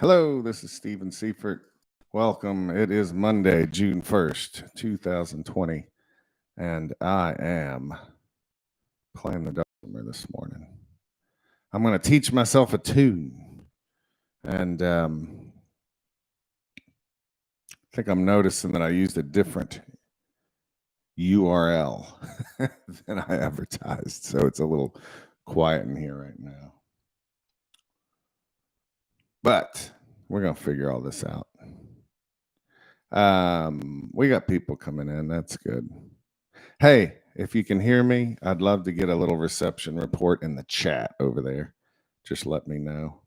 Hello, this is Stephen Seifert. Welcome. It is Monday, June 1st, 2020, and I am playing the Dulcimer this morning. I'm going to teach myself a tune, and I think I'm noticing that I used a different URL than I advertised, so it's a little quiet in here right now. But we're going to figure all this out. We got people coming in. That's good. Hey, if you can hear me, I'd love to get a little reception report in the chat over there. Just let me know.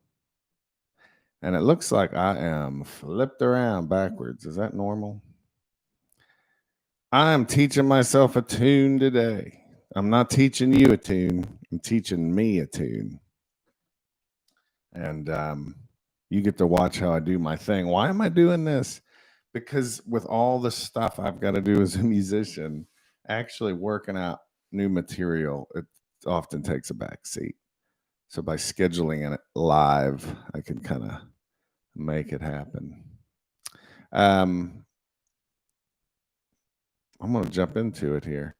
And it looks like I am flipped around backwards. Is that normal? I am teaching myself a tune today. I'm not teaching you a tune. I'm teaching me a tune. And you get to watch how I do my thing. Why am I doing this? Because with all the stuff I've got to do as a musician, actually working out new material, it often takes a back seat. So by scheduling it live, I can kind of make it happen. I'm going to jump into it here,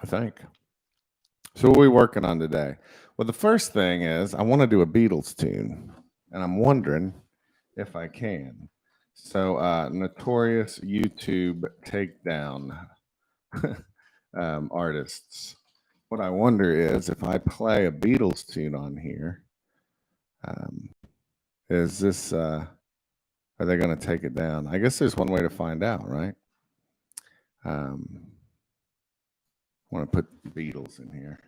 I think. So what are we working on today? Well, the first thing is I want to do a Beatles tune, and I'm wondering if I can. So notorious YouTube takedown artists. What I wonder is if I play a Beatles tune on here, is this, are they going to take it down? I guess there's one way to find out, right? I want to put Beatles in here.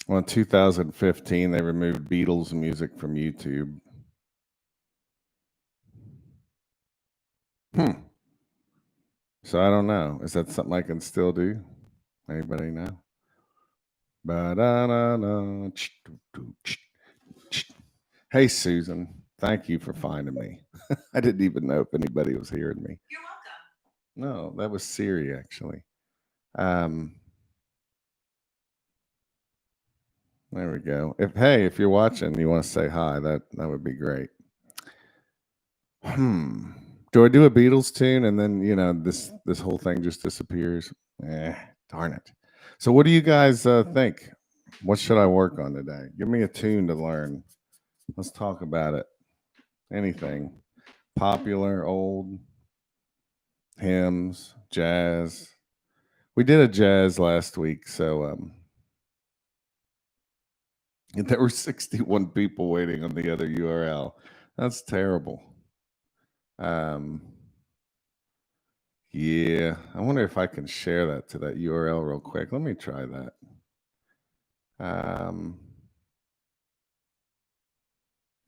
Well, in 2015, they removed Beatles music from YouTube. So I don't know. Is that something I can still do? Anybody know? Hey, Susan. Thank you for finding me. I didn't even know if anybody was hearing me. You're welcome. No, that was Siri, actually. There we go. If you're watching, you want to say hi, that would be great. Do I do a Beatles tune and then this whole thing just disappears? Darn it. So what do you guys think? What should I work on today? Give me a tune to learn. Let's talk about it. Anything. Popular, old, hymns, jazz. We did a jazz last week, so there were 61 people waiting on the other URL. That's terrible. Yeah, I wonder if I can share that to that URL real quick. Let me try that.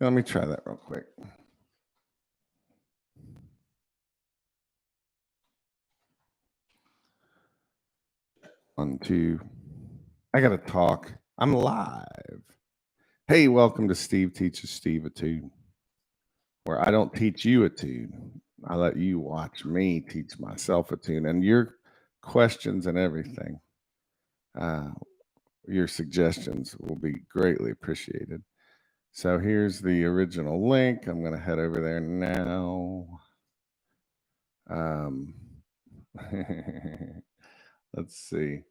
Let me try that real quick. 1, 2. I got to talk. I'm live. Hey, welcome to Steve Teaches Steve a Tune, where I don't teach you a tune. I let you watch me teach myself a tune, and your questions and everything, your suggestions will be greatly appreciated. So here's the original link. I'm going to head over there now. Let's see.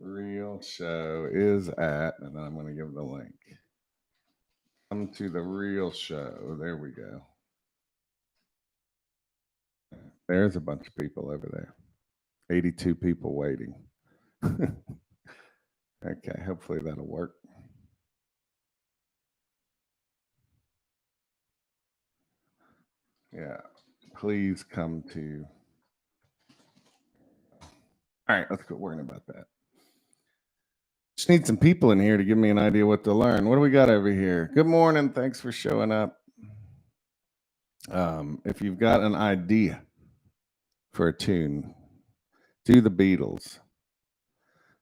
Real show is at, and then I'm going to give the link. Come to the real show. There we go. There's a bunch of people over there. 82 people waiting. Okay, hopefully that'll work. Yeah, please come to. All right, let's quit worrying about that. Just need some people in here to give me an idea what to learn. What do we got over here? Good morning. Thanks for showing up. If you've got an idea for a tune, do the Beatles.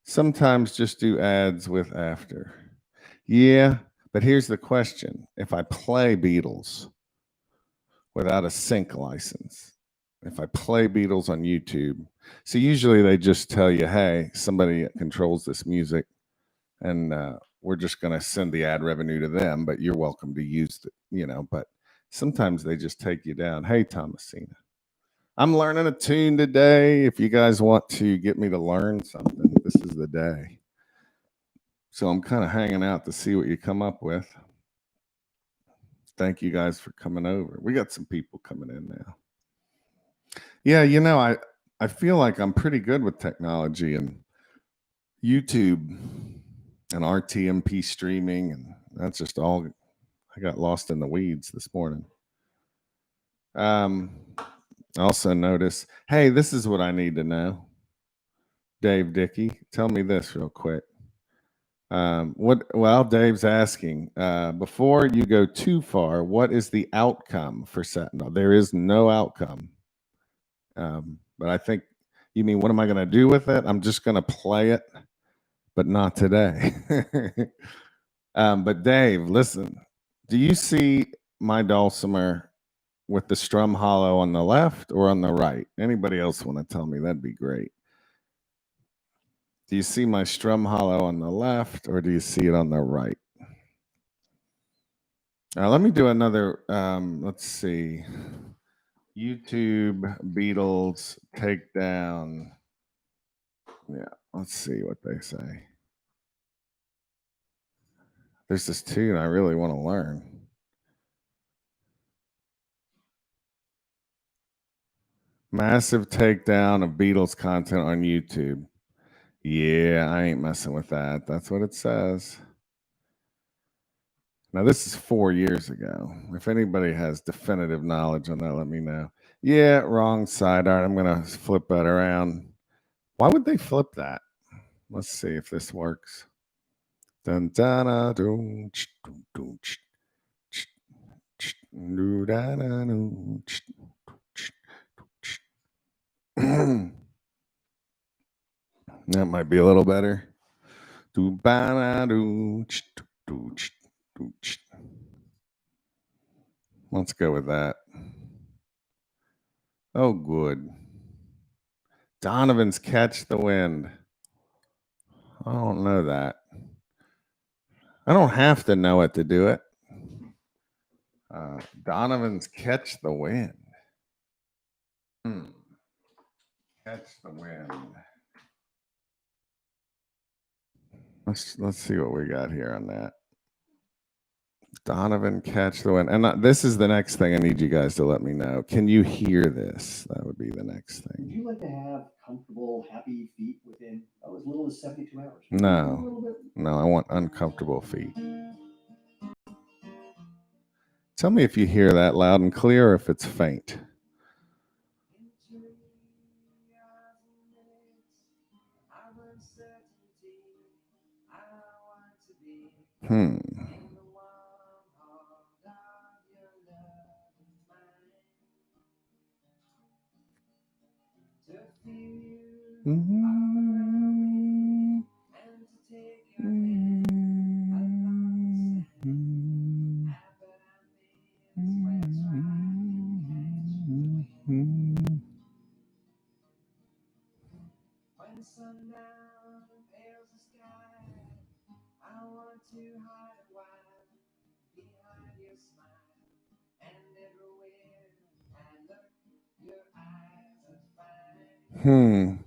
Sometimes just do ads with after. Yeah, but here's the question. If I play Beatles without a sync license, if I play Beatles on YouTube, so usually they just tell you, hey, somebody controls this music, and we're just going to send the ad revenue to them, but you're welcome to use it, but sometimes they just take you down. Hey, Thomasina, I'm learning a tune today. If you guys want to get me to learn something, this is the day. So I'm kind of hanging out to see what you come up with. Thank you guys for coming over. We got some people coming in now. Yeah, I feel like I'm pretty good with technology and YouTube and RTMP streaming, and that's just all. I got lost in the weeds this morning. Also notice, hey, this is what I need to know. Dave Dickey, tell me this real quick. Well, Dave's asking, before you go too far, what is the outcome for Sentinel? There is no outcome. But I think you mean, what am I going to do with it? I'm just going to play it, but not today. But Dave, listen, do you see my Dulcimer with the strum hollow on the left or on the right? Anybody else want to tell me? That'd be great. Do you see my strum hollow on the left or do you see it on the right? Let me do another, let's see. YouTube Beatles takedown. Yeah, let's see what they say. There's this tune I really want to learn. Massive takedown of Beatles content on YouTube. Yeah, I ain't messing with that. That's what it says. Now, this is 4 years ago. If anybody has definitive knowledge on that, let me know. Yeah, wrong side. All right, I'm going to flip that around. Why would they flip that? Let's see if this works. Dun, dun, dun, dun, dun, dun, that might be a little better. Let's go with that. Oh, good. Donovan's Catch the Wind. I don't know that. I don't have to know it to do it. Donovan's Catch the Wind. Catch the Wind. Let's see what we got here on that. Donovan Catch the Wind. And this is the next thing I need you guys to let me know. Can you hear this? That would be the next thing. Would you like to have comfortable, happy feet within as little as 72 hours? No, I want uncomfortable feet. Tell me if you hear that loud and clear or if it's faint. When sundown pales the sky, I want to hide a while behind your smile, and everywhere I look, your eyes are fine.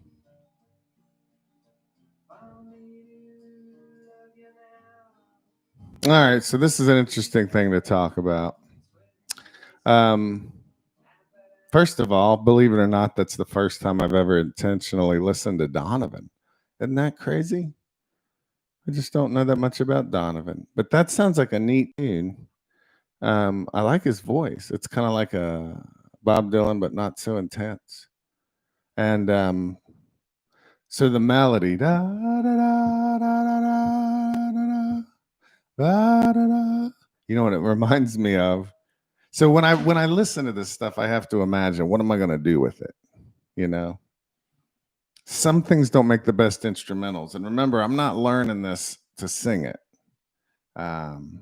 All right, so this is an interesting thing to talk about. First of all, believe it or not, that's the first time I've ever intentionally listened to Donovan. Isn't that crazy? I just don't know that much about Donovan, but that sounds like a neat tune. I like his voice. It's kind of like a Bob Dylan, but not so intense. And so the melody, da, da, da, da, da, da, da, da, da, you know what it reminds me of? So when I listen to this stuff, I have to imagine, what am I going to do with it? Some things don't make the best instrumentals. And remember, I'm not learning this to sing it. And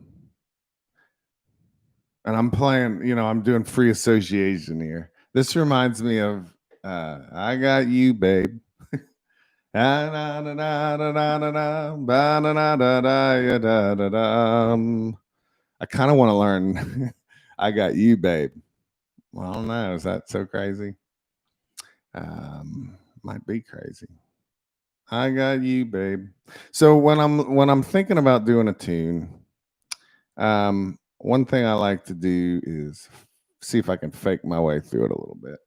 I'm playing, I'm doing free association here. This reminds me of I Got You, Babe. I kind of want to learn I Got You, Babe. Well, I don't know. Is that so crazy? Might be crazy. I got you, babe. So when I'm thinking about doing a tune, one thing I like to do is see if I can fake my way through it a little bit.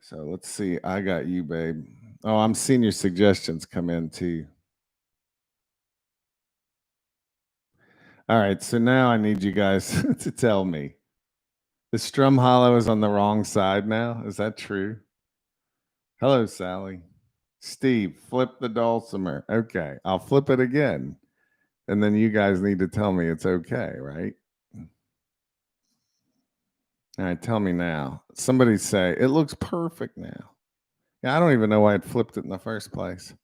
So let's see. I got you, babe. Oh, I'm seeing your suggestions come in too. All right, so now I need you guys to tell me. The strum hollow is on the wrong side now. Is that true? Hello, Sally. Steve, flip the dulcimer. Okay, I'll flip it again. And then you guys need to tell me it's okay, right? All right, tell me now. Somebody say, it looks perfect now. Yeah, I don't even know why I'd flipped it in the first place.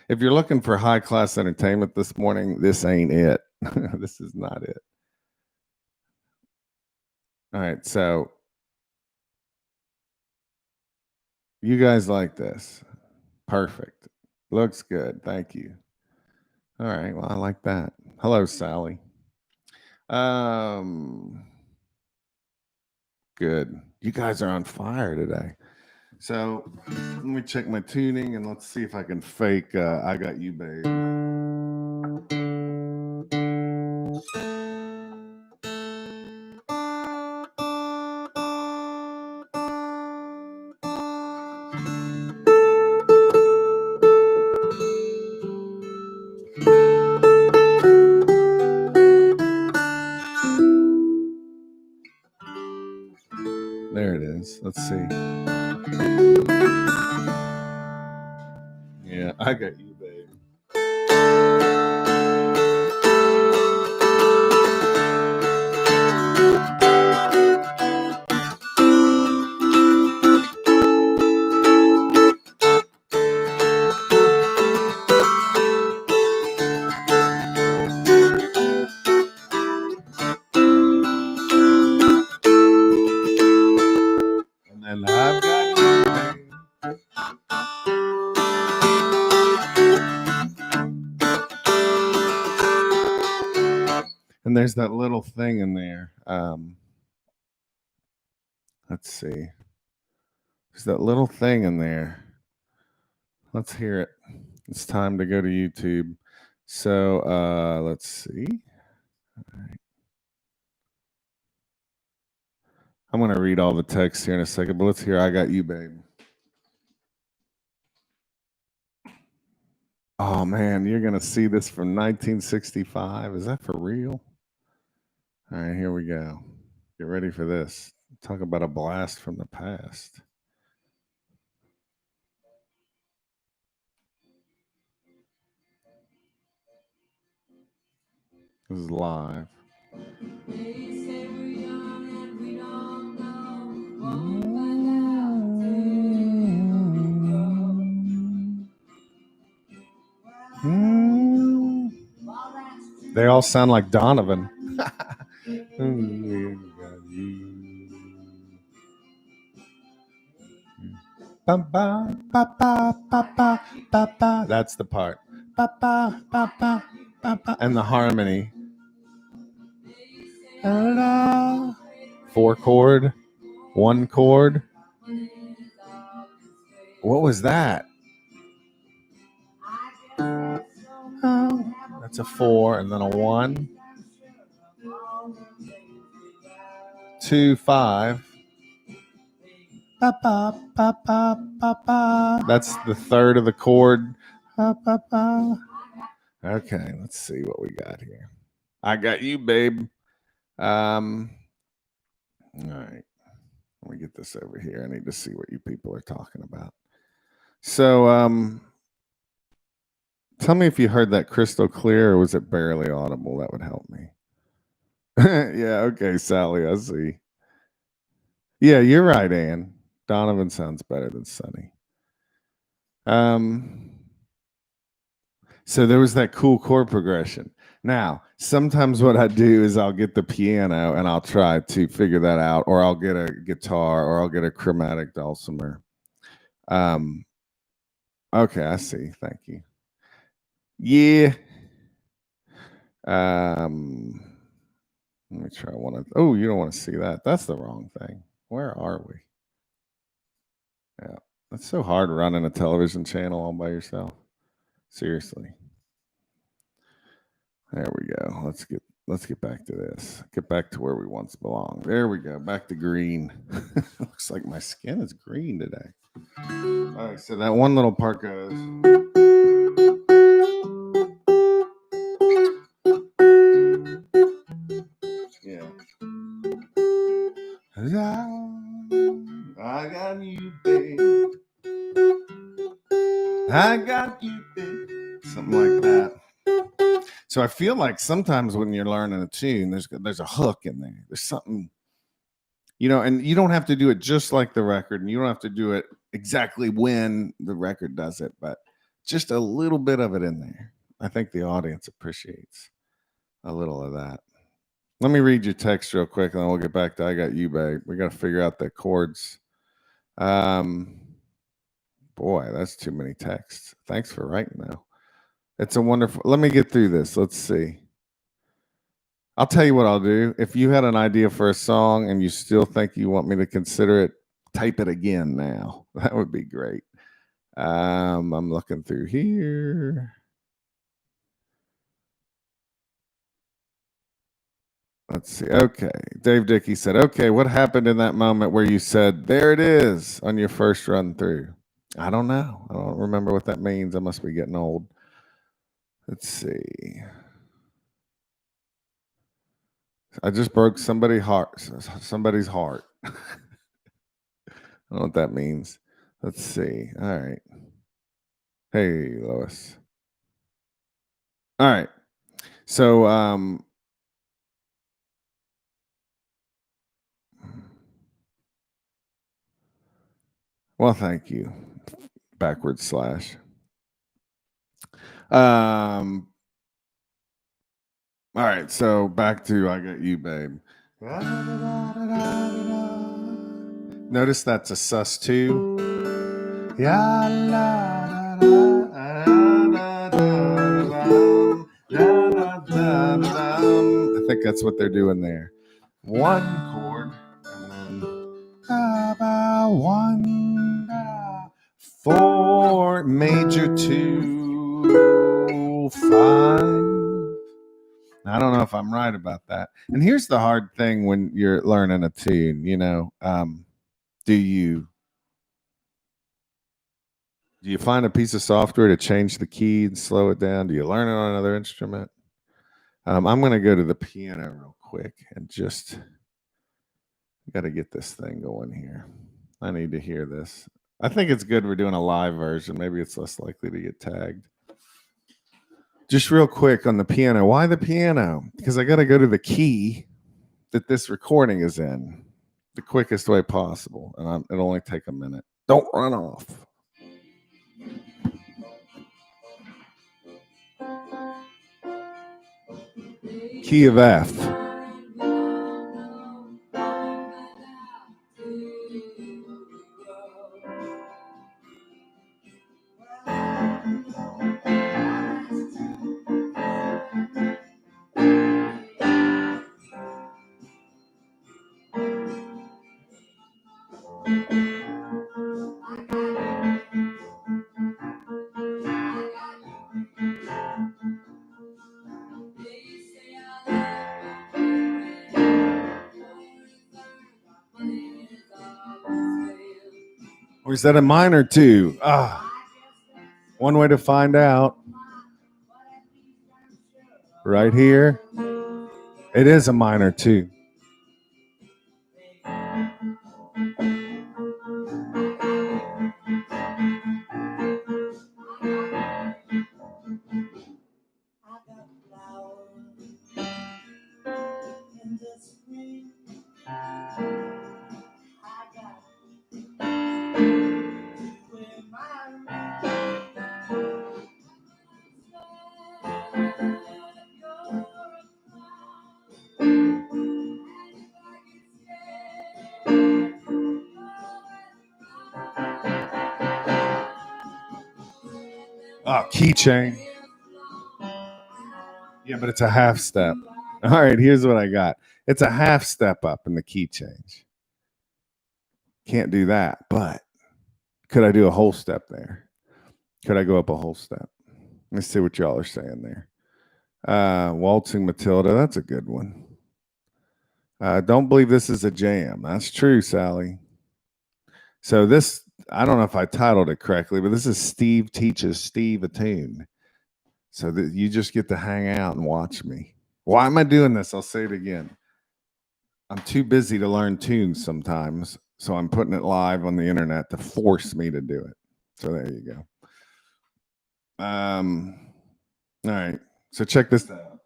If you're looking for high class entertainment this morning, this ain't it. This is not it. All right, so you guys like this. Perfect. Looks good. Thank you. All right, well, I like that. Hello, Sally. Good. You guys are on fire today. So let me check my tuning and let's see if I can fake I Got You, Babe. There it is. Let's see. Yeah, I got you, babe. And then I've got you, babe. And there's that little thing in there. Let's see. There's that little thing in there. Let's hear it. It's time to go to YouTube. So let's see. All right. I'm gonna read all the text here in a second, but let's hear I Got You, Babe. Oh man, you're gonna see this from 1965. Is that for real? All right, here we go. Get ready for this. Talk about a blast from the past. This is live. They all sound like Donovan. That's the part. And the harmony. 4 chord, 1 chord. What was that? Oh, that's a 4 and then a 1. 2, 5. That's the third of the chord. Okay, let's see what we got here. I got you, babe. All right. Let me get this over here. I need to see what you people are talking about. So, tell me if you heard that crystal clear or was it barely audible? That would help me. Yeah, okay, Sally, I see. Yeah, you're right, Ann. Donovan sounds better than Sonny. So there was that cool chord progression. Now, sometimes what I do is I'll get the piano and I'll try to figure that out, or I'll get a guitar, or I'll get a chromatic dulcimer. Um, okay, I see. Thank you. Yeah. Um, let me try one of. Oh, you don't want to see that. That's the wrong thing. Where are we? Yeah, it's so hard running a television channel all by yourself. Seriously. There we go. Let's get back to this. Get back to where we once belonged. There we go. Back to green. Looks like my skin is green today. All right, so that one little part goes. Yeah. I got you, babe. I got you, babe. Something like that. So I feel like sometimes when you're learning a tune, there's a hook in there. There's something, and you don't have to do it just like the record, and you don't have to do it exactly when the record does it, but just a little bit of it in there. I think the audience appreciates a little of that. Let me read your text real quick, and then we'll get back to I Got You, Babe. We got to figure out the chords. Boy, that's too many texts. Thanks for writing, though. It's a wonderful. Let me get through this. Let's see. I'll tell you what I'll do. If you had an idea for a song and you still think you want me to consider it, type it again now. That would be great. I'm looking through here. Let's see. Okay. Dave Dickey said, okay, what happened in that moment where you said, there it is on your first run through? I don't know. I don't remember what that means. I must be getting old. Let's see. I just broke somebody's heart. I don't know what that means. Let's see. All right. Hey, Lois. All right. So, well, thank you. Backward slash. All right. So back to I Got You, Babe. Notice that's a sus2. I think that's what they're doing there. One chord and then one, four, major 2, 5. I don't know if I'm right about that. And here's the hard thing when you're learning a tune, do you find a piece of software to change the key and slow it down? Do you learn it on another instrument? I'm going to go to the piano real quick and just got to get this thing going here. I need to hear this. I think it's good we're doing a live version. Maybe it's less likely to get tagged. Just real quick on the piano. Why the piano? Because I got to go to the key that this recording is in the quickest way possible. And it'll only take a minute. Don't run off. Key of F. Or is that a minor 2? One way to find out. Right here. It is a minor 2. Oh, keychain. Yeah, but it's a half step. All right, here's what I got. It's a half step up in the key change. Can't do that, but could I do a whole step there? Could I go up a whole step? Let's see what y'all are saying there. Waltzing Matilda, that's a good one. Don't believe this is a jam. That's true, Sally. So this, I don't know if I titled it correctly, but this is Steve Teaches Steve a Tune. So that you just get to hang out and watch me. Why am I doing this? I'll say it again. I'm too busy to learn tunes sometimes, so I'm putting it live on the internet to force me to do it. So there you go. All right. So check this out.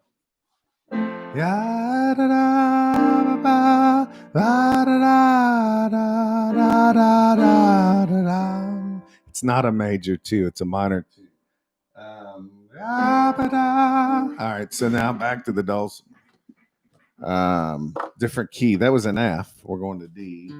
Yeah, da, da, ba, ba, da, da, da, da, da, da, da. It's not a major two, it's a minor two. Da, ba, da. All right, so now back to the Dulcimer. Different key. That was an F. We're going to D.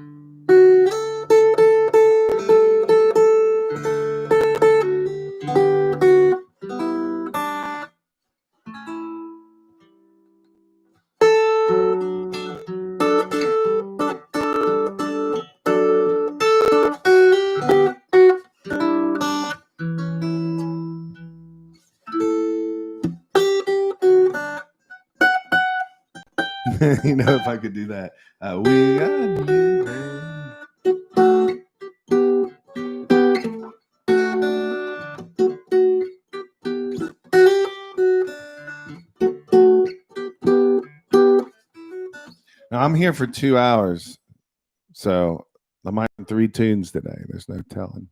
You know, if I could do that. We are living. Now, I'm here for 2 hours, so I might have 3 tunes today. There's no telling.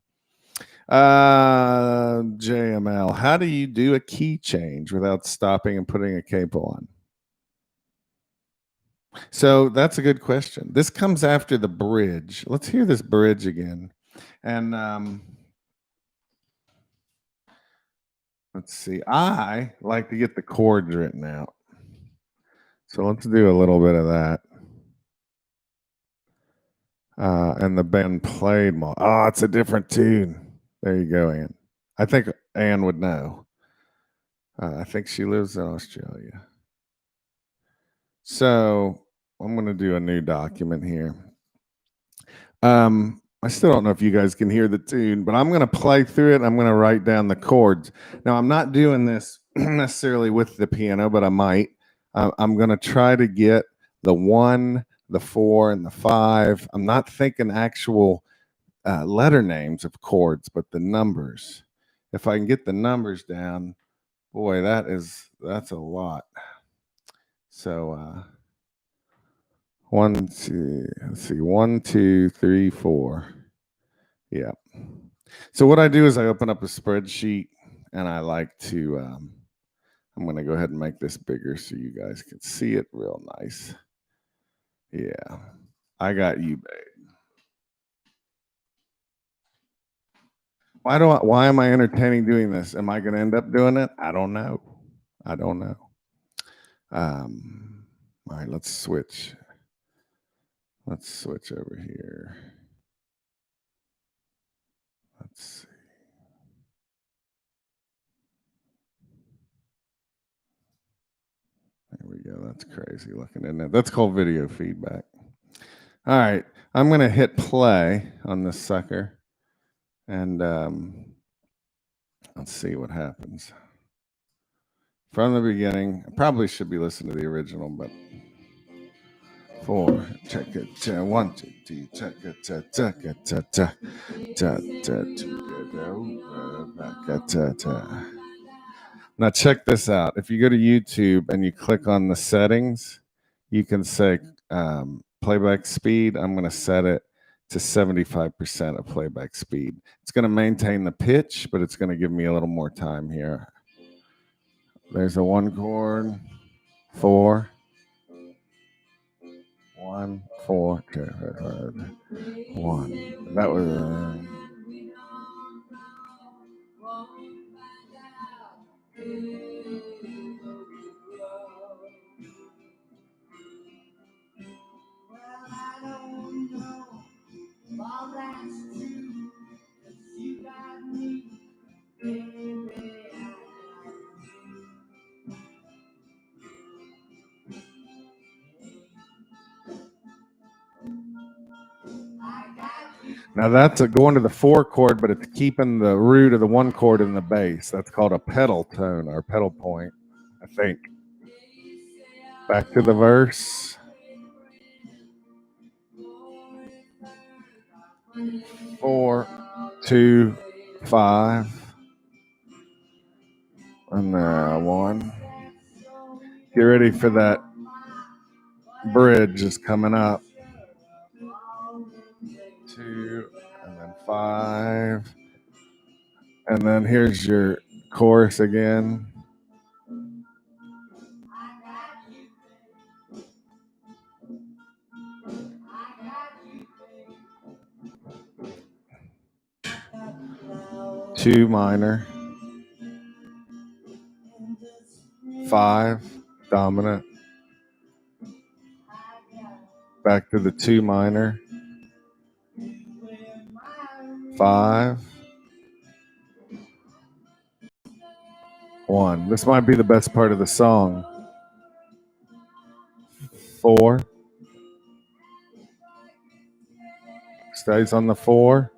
JML, how do you do a key change without stopping and putting a capo on? So that's a good question. This comes after the bridge. Let's hear this bridge again. And let's see. I like to get the chords written out. So let's do a little bit of that. And the band played more. Oh, it's a different tune. There you go, Ann. I think Ann would know. I think she lives in Australia. So I'm going to do a new document here. I still don't know if you guys can hear the tune, but I'm going to play through it. I'm going to write down the chords. Now, I'm not doing this necessarily with the piano, but I might. I'm going to try to get the 1, the 4, and the 5. I'm not thinking actual letter names of chords, but the numbers. If I can get the numbers down, boy, that's a lot. So 1, 2, let's see, 1, 2, 3, 4. Yeah. So what I do is I open up a spreadsheet and I like to I'm going to go ahead and make this bigger so you guys can see it real nice. Yeah. I got you, babe. Why am I entertaining doing this? Am I going to end up doing it? I don't know. All right, let's switch. Let's switch over here. Let's see. There we go. That's crazy looking, isn't it? That's called video feedback. All right, I'm going to hit play on this sucker, and let's see what happens. From the beginning, I probably should be listening to the original, but 4, check it, 1, 2, 3, check it, check it, Now check this out. If you go to YouTube and you click on the settings, you can say playback speed. I'm going to set it to 75% of playback speed. It's going to maintain the pitch, but it's going to give me a little more time here. There's a 1 chord, 4, 1, 4, 2, 1. That was. Now that's going to the 4 chord, but it's keeping the root of the 1 chord in the bass. That's called a pedal tone or pedal point, I think. Back to the verse. 4, 2, 5, and 1. Get ready for that bridge is coming up. 2, and then 5, and then here's your chorus again. Two minor, 5 dominant, back to the 2 minor, 5, 1. This might be the best part of the song. 4, stays on the 4,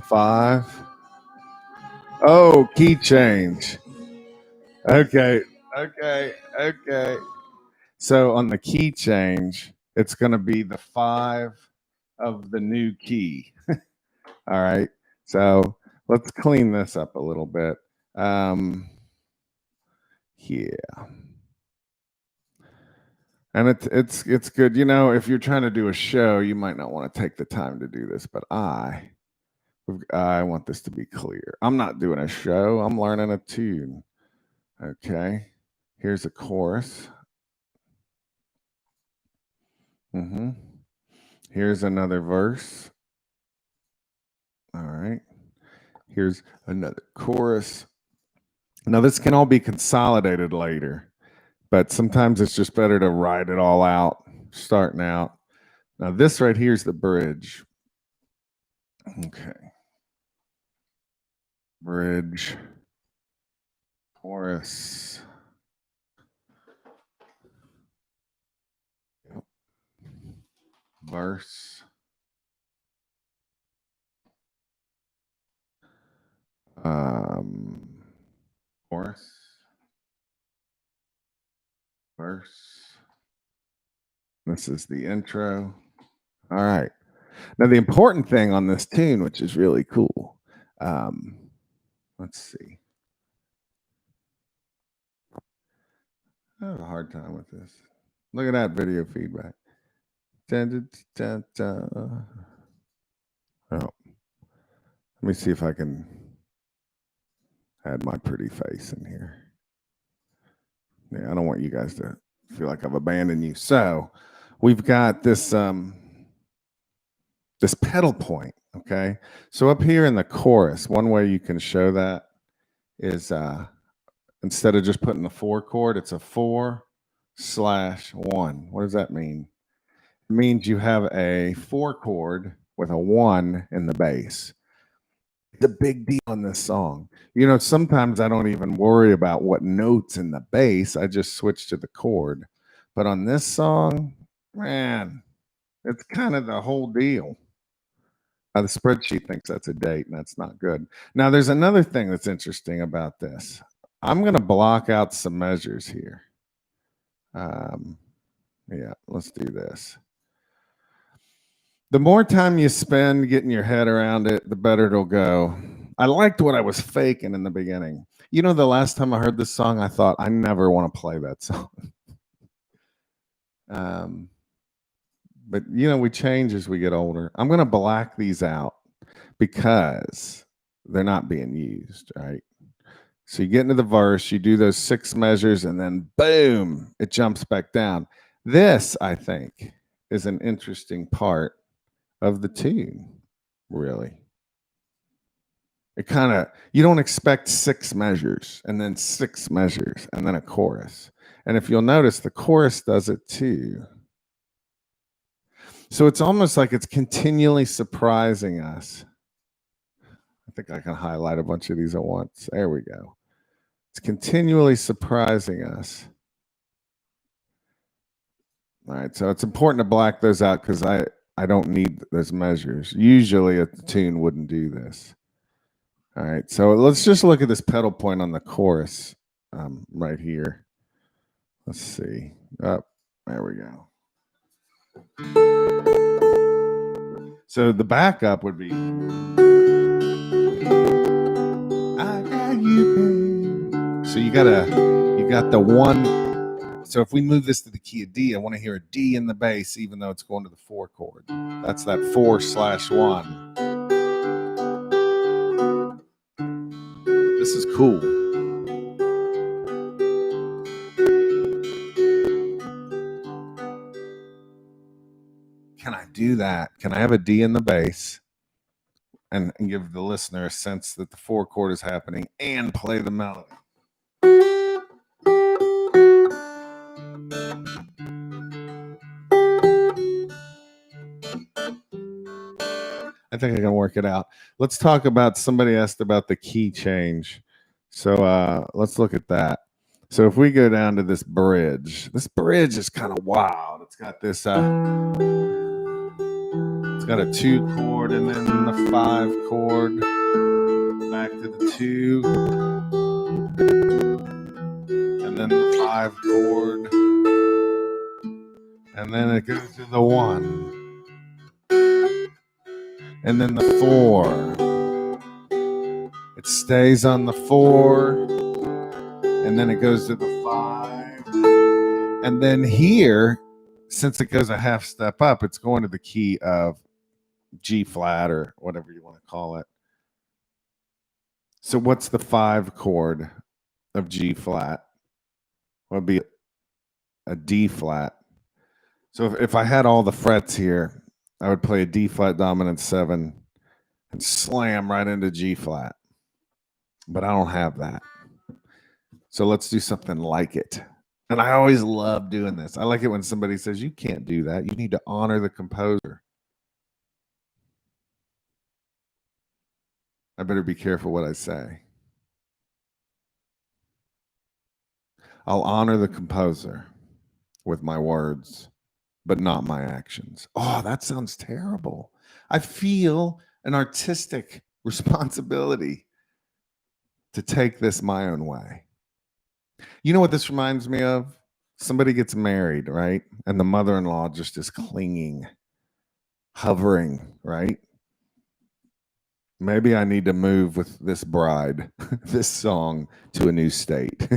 5. Oh, key change. Okay. So on the key change, it's going to be the 5 of the new key. All right. So let's clean this up a little bit. Yeah. And it's good. You know, if you're trying to do a show, you might not want to take the time to do this, but I want this to be clear. I'm not doing a show. I'm learning a tune. Okay. Here's a chorus. Here's another verse. All right. Here's another chorus. Now, this can all be consolidated later, but sometimes it's just better to write it all out, starting out. Now, this right here is the bridge. Okay. Bridge, chorus. Yep. Verse. Chorus. Verse. This is the intro. All right. Now, the important thing on this tune, which is really cool, let's see. I have a hard time with this. Look at that video feedback. Dun, dun, dun, dun. Oh, let me see if I can add my pretty face in here. Yeah, I don't want you guys to feel like I've abandoned you. So we've got this this pedal point. Okay. So up here in the chorus, one way you can show that is instead of just putting the 4 chord, it's a 4/1. What does that mean? It means you have a 4 chord with a 1 in the bass. It's a big deal in this song. You know, sometimes I don't even worry about what notes in the bass. I just switch to the chord. But on this song, man, it's kind of the whole deal. The spreadsheet thinks that's a date, and that's not good. Now, there's another thing that's interesting about this. I'm going to block out some measures here. Yeah, let's do this. The more time you spend getting your head around it, the better it'll go. I liked what I was faking in the beginning. You know, the last time I heard this song, I thought, I never want to play that song. But, you know, we change as we get older. I'm going to black these out because they're not being used, right? So you get into the verse, you do those 6 measures, and then boom, it jumps back down. This, I think, is an interesting part of the tune, really. It kind of, you don't expect 6 measures and then 6 measures and then a chorus. And if you'll notice, the chorus does it too. So it's almost like it's continually surprising us. I think I can highlight a bunch of these at once. There we go. It's continually surprising us. All right, so it's important to black those out because I don't need those measures. Usually a tune wouldn't do this. All right, so let's just look at this pedal point on the chorus right here. Let's see. Up, there we go. So the backup would be I got you, babe. So you got the one. So if we move this to the key of D, I want to hear a D in the bass, even though it's going to the 4 chord. That's that 4/1. This is cool. Can I do that? Can I have a D in the bass and give the listener a sense that the 4 chord is happening and play the melody? I think I can work it out. Let's talk about, somebody asked about the key change. So let's look at that. So if we go down to this bridge is kind of wild. It's got this, it's got a 2 chord and then the 5 chord, back to the 2, and then the 5 chord, and then it goes to the 1. And then the 4. It stays on the 4. And then it goes to the 5. And then here, since it goes a half step up, it's going to the key of G flat or whatever you want to call it. So what's the 5 chord of G flat? Would be a D flat. So if I had all the frets here, I would play a D flat dominant 7 and slam right into G flat. But I don't have that. So let's do something like it. And I always love doing this. I like it when somebody says, you can't do that. You need to honor the composer. I better be careful what I say. I'll honor the composer with my words, but not my actions. Oh, that sounds terrible. I feel an artistic responsibility to take this my own way. You know what this reminds me of? Somebody gets married, right? And the mother-in-law just is clinging, hovering, right? Maybe I need to move with this bride, this song, to a new state.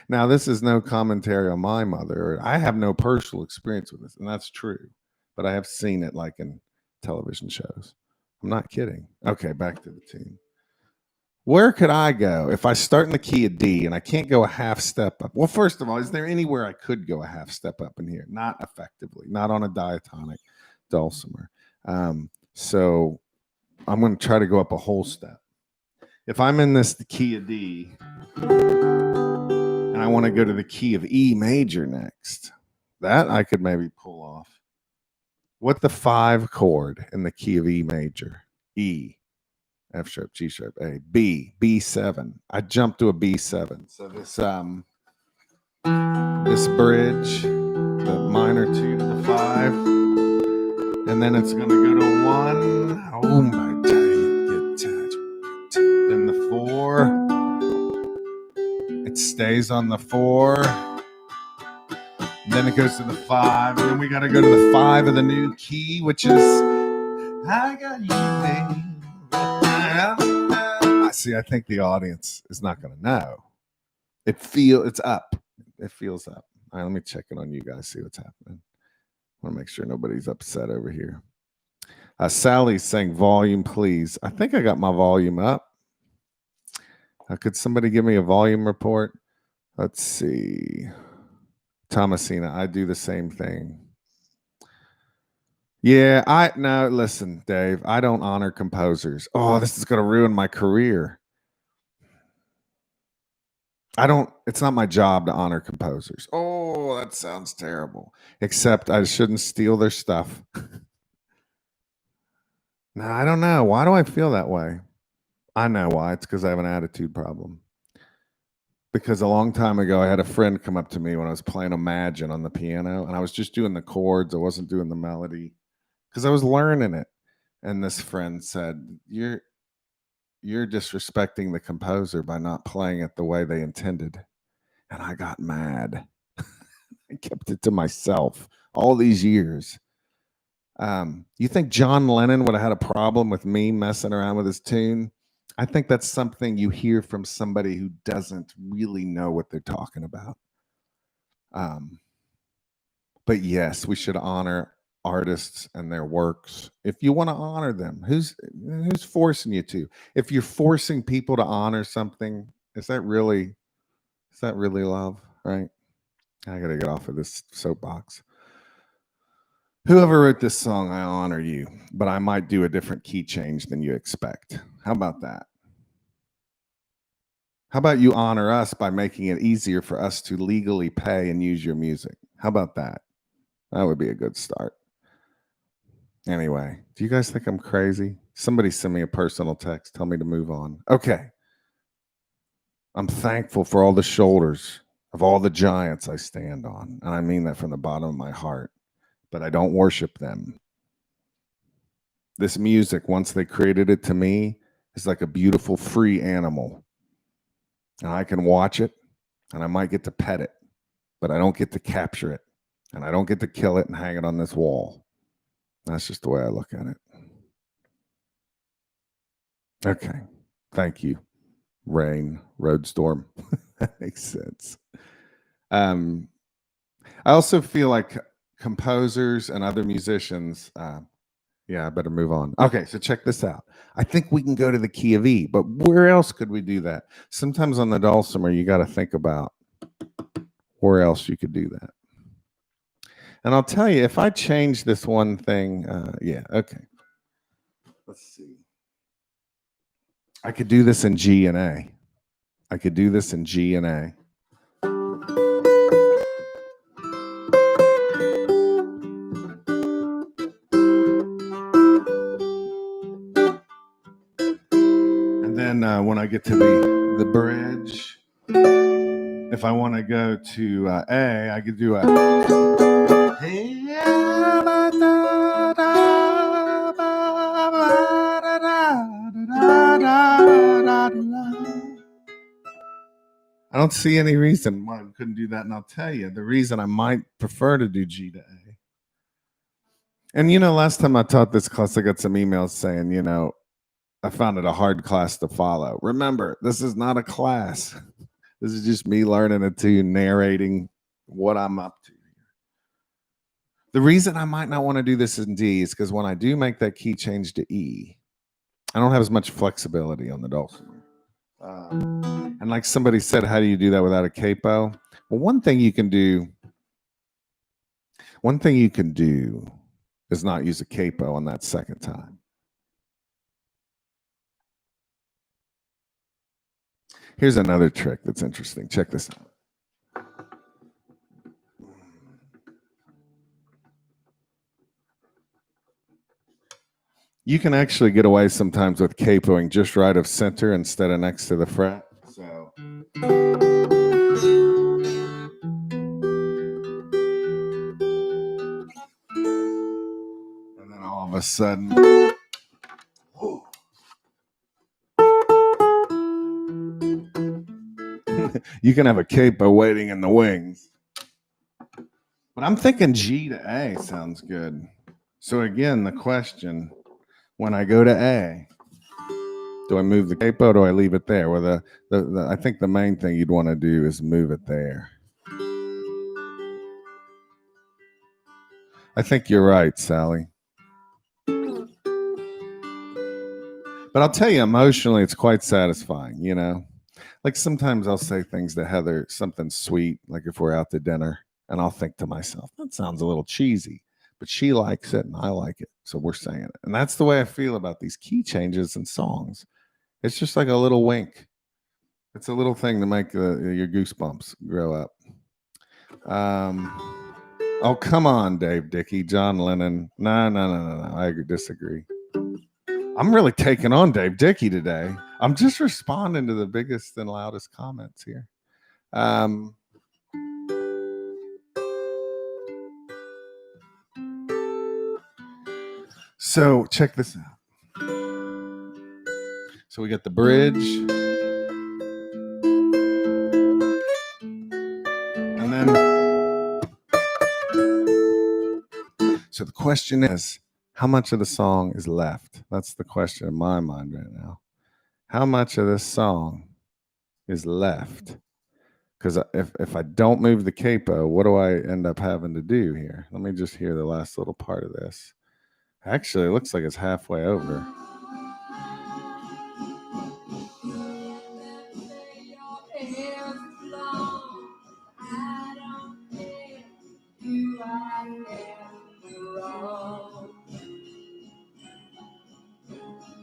Now, this is no commentary on my mother. I have no personal experience with this, and that's true. But I have seen it like in television shows. I'm not kidding. Okay, back to the tune. Where could I go if I start in the key of D and I can't go a half step up? Well, first of all, is there anywhere I could go a half step up in here? Not effectively, not on a diatonic dulcimer. So I'm going to try to go up a whole step. If I'm in this the key of D and I want to go to the key of E major next, that I could maybe pull off. What the 5 chord in the key of E major? E, F sharp, G sharp, A, B, B7. I jump to a B7. So this bridge, the minor 2 to the 5, and then it's going to go to 1. Oh my God. Then the 4. It stays on the 4. Then it goes to the 5. And then we got to go to the 5 of the new key, which is I got you, babe. I see. I think the audience is not going to know. It's up. It feels up. All right, let me check it on you guys. See what's happening. I want to make sure nobody's upset over here. Sally's saying volume, please. I think I got my volume up. Could somebody give me a volume report? Let's see. Thomasina, I do the same thing. Yeah, no, listen, Dave, I don't honor composers. Oh, this is going to ruin my career. It's not my job to honor composers. Oh, that sounds terrible. Except I shouldn't steal their stuff. No, I don't know. Why do I feel that way? I know why. It's because I have an attitude problem. Because a long time ago, I had a friend come up to me when I was playing Imagine on the piano, and I was just doing the chords. I wasn't doing the melody. because I was learning it. And this friend said, you're disrespecting the composer by not playing it the way they intended. And I got mad. I kept it to myself all these years. You think John Lennon would have had a problem with me messing around with his tune? I think that's something you hear from somebody who doesn't really know what they're talking about. But yes, we should honor artists and their works. If you want to honor them, who's forcing you to? If you're forcing people to honor something, is that really love, right? I got to get off of this soapbox. Whoever wrote this song, I honor you, but I might do a different key change than you expect. How about that? How about you honor us by making it easier for us to legally pay and use your music? How about that? That would be a good start. Anyway, do you guys think I'm crazy? Somebody send me a personal text. Tell me to move on. Okay. I'm thankful for all the shoulders of all the giants I stand on. And I mean that from the bottom of my heart. But I don't worship them. This music, once they created it to me, is like a beautiful free animal. And I can watch it and I might get to pet it, but I don't get to capture it. And I don't get to kill it and hang it on this wall. That's just the way I look at it. Okay. Thank you. Rain, road storm. That makes sense. I also feel like composers and other musicians, yeah, I better move on. Okay, so check this out. I think we can go to the key of E, but where else could we do that? Sometimes on the dulcimer, you got to think about where else you could do that. And I'll tell you, if I change this one thing, yeah, okay. Let's see. I could do this in G and A. I could do this in G and A. And then when I get to the bridge, if I want to go to A, I could do a. I don't see any reason why we couldn't do that, and I'll tell you the reason I might prefer to do G to A. And last time I taught this class, I got some emails saying, I found it a hard class to follow. Remember, this is not a class. This is just me learning it to you, narrating what I'm up to. The reason I might not want to do this in D is because when I do make that key change to E, I don't have as much flexibility on the dulcimer. And like somebody said, how do you do that without a capo? Well, one thing you can do is not use a capo on that second time. Here's another trick that's interesting. Check this out. You can actually get away sometimes with capoing just right of center instead of next to the fret. So. And then all of a sudden. You can have a capo waiting in the wings. But I'm thinking G to A sounds good. So again, the question, when I go to A, do I move the capo or do I leave it there? Well, I think the main thing you'd want to do is move it there. I think you're right, Sally. But I'll tell you, emotionally, it's quite satisfying, Like sometimes I'll say things to Heather, something sweet, like if we're out to dinner, and I'll think to myself, that sounds a little cheesy, but she likes it and I like it. So we're saying it. And that's the way I feel about these key changes in songs. It's just like a little wink. It's a little thing to make your goosebumps grow up. Oh, come on, Dave Dickey, John Lennon. No. I disagree. I'm really taking on Dave Dickey today. I'm just responding to the biggest and loudest comments here. So check this out. So we got the bridge. And then, so the question is, how much of the song is left? That's the question in my mind right now. How much of this song is left? Because if I don't move the capo, what do I end up having to do here? Let me just hear the last little part of this. Actually, it looks like it's halfway over.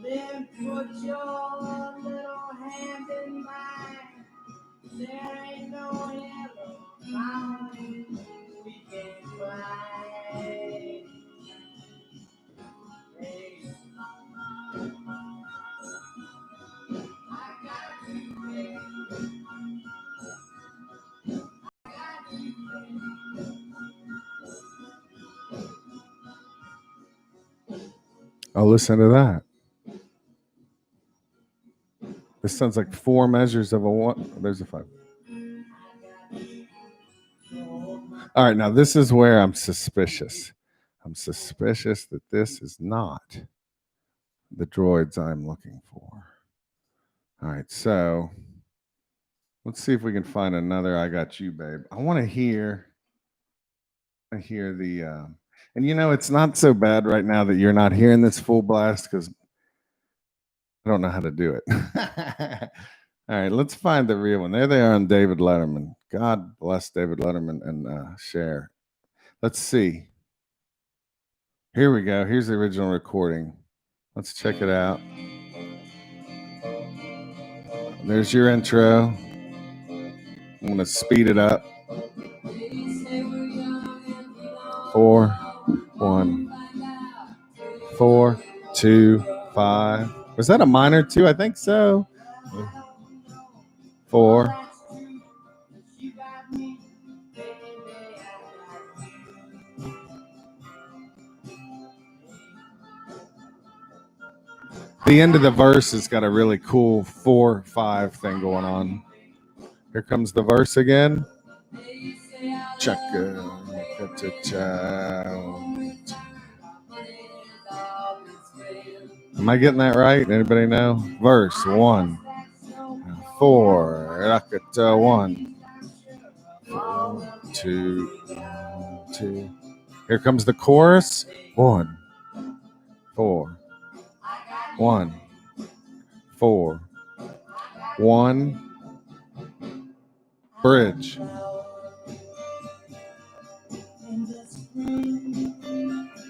Then put your little hand in mine. There ain't no yellow mountain we can climb. Hey. I got you, baby. I got you, baby. Oh, listen to that. This sounds like 4 measures of a 1. There's a 5. All right, now this is where I'm suspicious. I'm suspicious that this is not the droids I'm looking for. All right, so let's see if we can find another I Got You, Babe. I want to hear the and you know, it's not so bad right now that you're not hearing this full blast because I don't know how to do it. All right, let's find the real one. There they are on David Letterman. God bless David Letterman and Cher. Let's see. Here we go. Here's the original recording. Let's check it out. There's your intro. I'm going to speed it up. 4, 1, 4, 2, 5. Was that a minor too? I think so. 4. The end of the verse has got a really cool 4/5 thing going on. Here comes the verse again. Am I getting that right? Anybody know? Verse 1, 4, 1, 2, 2. Here comes the chorus. 1, 4, 1, 4, 1. Bridge.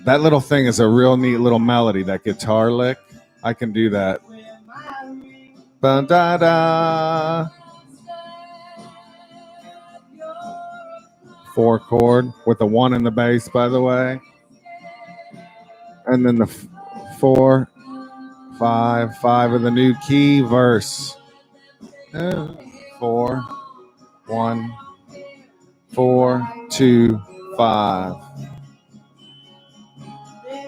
That little thing is a real neat little melody, that guitar lick. I can do that. Ba-da-da. 4 chord with a 1 in the bass, by the way. And then the 4, 5, 5 of the new key verse. 4, 1, 4, 2, 5.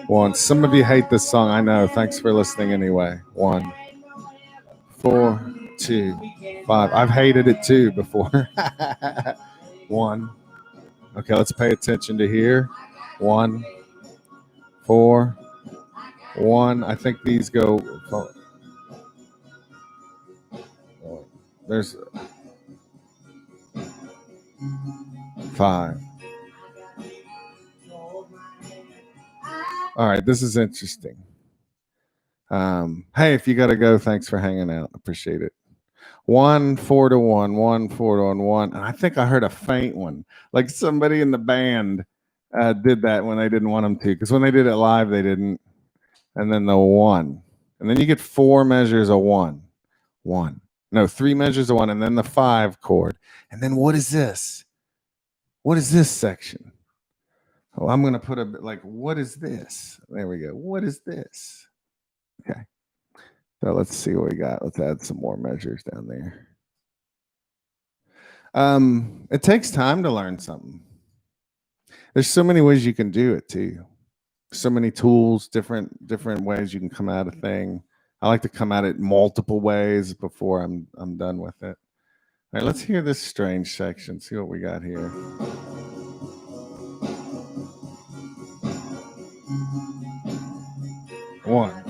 1. Some of you hate this song, I know. Thanks for listening anyway. 1, 4, 2, 5. I've hated it too before. 1. Okay, let's pay attention to here. 1, 4, 1. I think these go. There's 5. All right, this is interesting. Hey, if you got to go, thanks for hanging out. Appreciate it. 1, 4 to 1, 1, 4 to 1. And I think I heard a faint one. Like somebody in the band did that when they didn't want them to. Because when they did it live, they didn't. And then the 1. And then you get 4 measures of 1. 1. No, 3 measures of 1. And then the 5 chord. And then what is this? What is this section? Oh, I'm going to put a bit like, what is this? There we go. What is this? Okay. So let's see what we got. Let's add some more measures down there. It takes time to learn something. There's so many ways you can do it too. so many tools, different ways you can come at a thing. I like to come at it multiple ways before I'm done with it. All right, let's hear this strange section. See what we got here. One.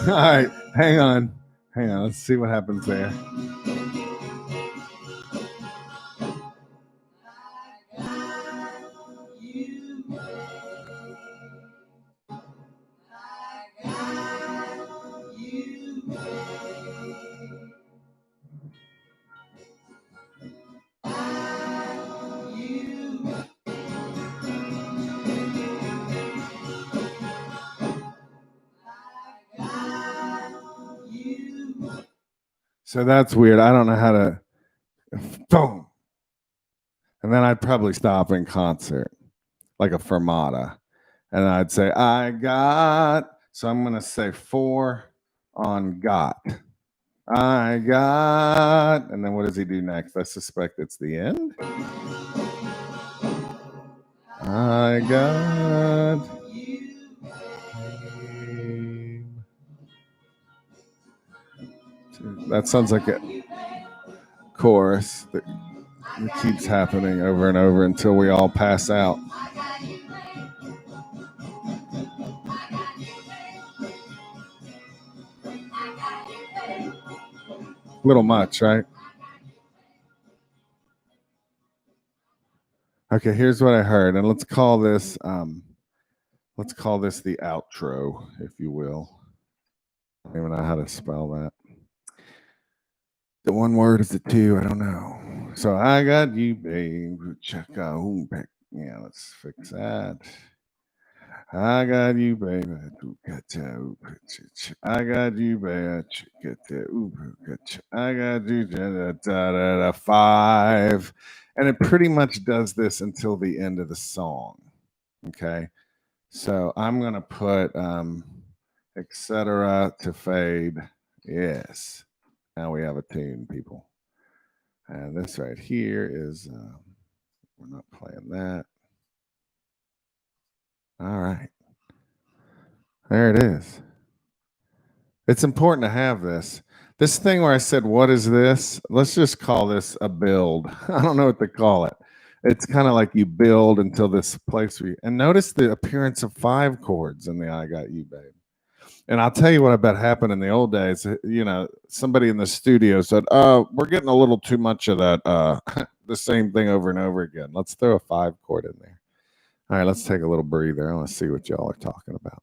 All right, hang on. Let's see what happens there. So that's weird. I don't know how to boom. And then I'd probably stop in concert, like a fermata. And I'd say, I got. So I'm going to say 4 on got. I got. And then what does he do next? I suspect it's the end. I got. That sounds like a chorus that keeps happening over and over until we all pass out. Little much, right? Okay, here's what I heard, and let's call this the outro, if you will. I don't even know how to spell that. The one word is the 2. I don't know. So I got you, babe. Check out. Yeah, let's fix that. I got you, baby. I got you, baby. I got you, 5. And it pretty much does this until the end of the song. Okay. So I'm going to put etc. to fade. Yes. Now we have a tune, people. And this right here is, we're not playing that. All right. There it is. It's important to have this. This thing where I said, what is this? Let's just call this a build. I don't know what to call it. It's kind of like you build until this place where and notice the appearance of 5 chords in the I Got You, Babe. And I'll tell you what I bet happened in the old days. You know, somebody in the studio said, we're getting a little too much of that, the same thing over and over again. Let's throw a 5 chord in there. All right, let's take a little breather. I want to see what y'all are talking about.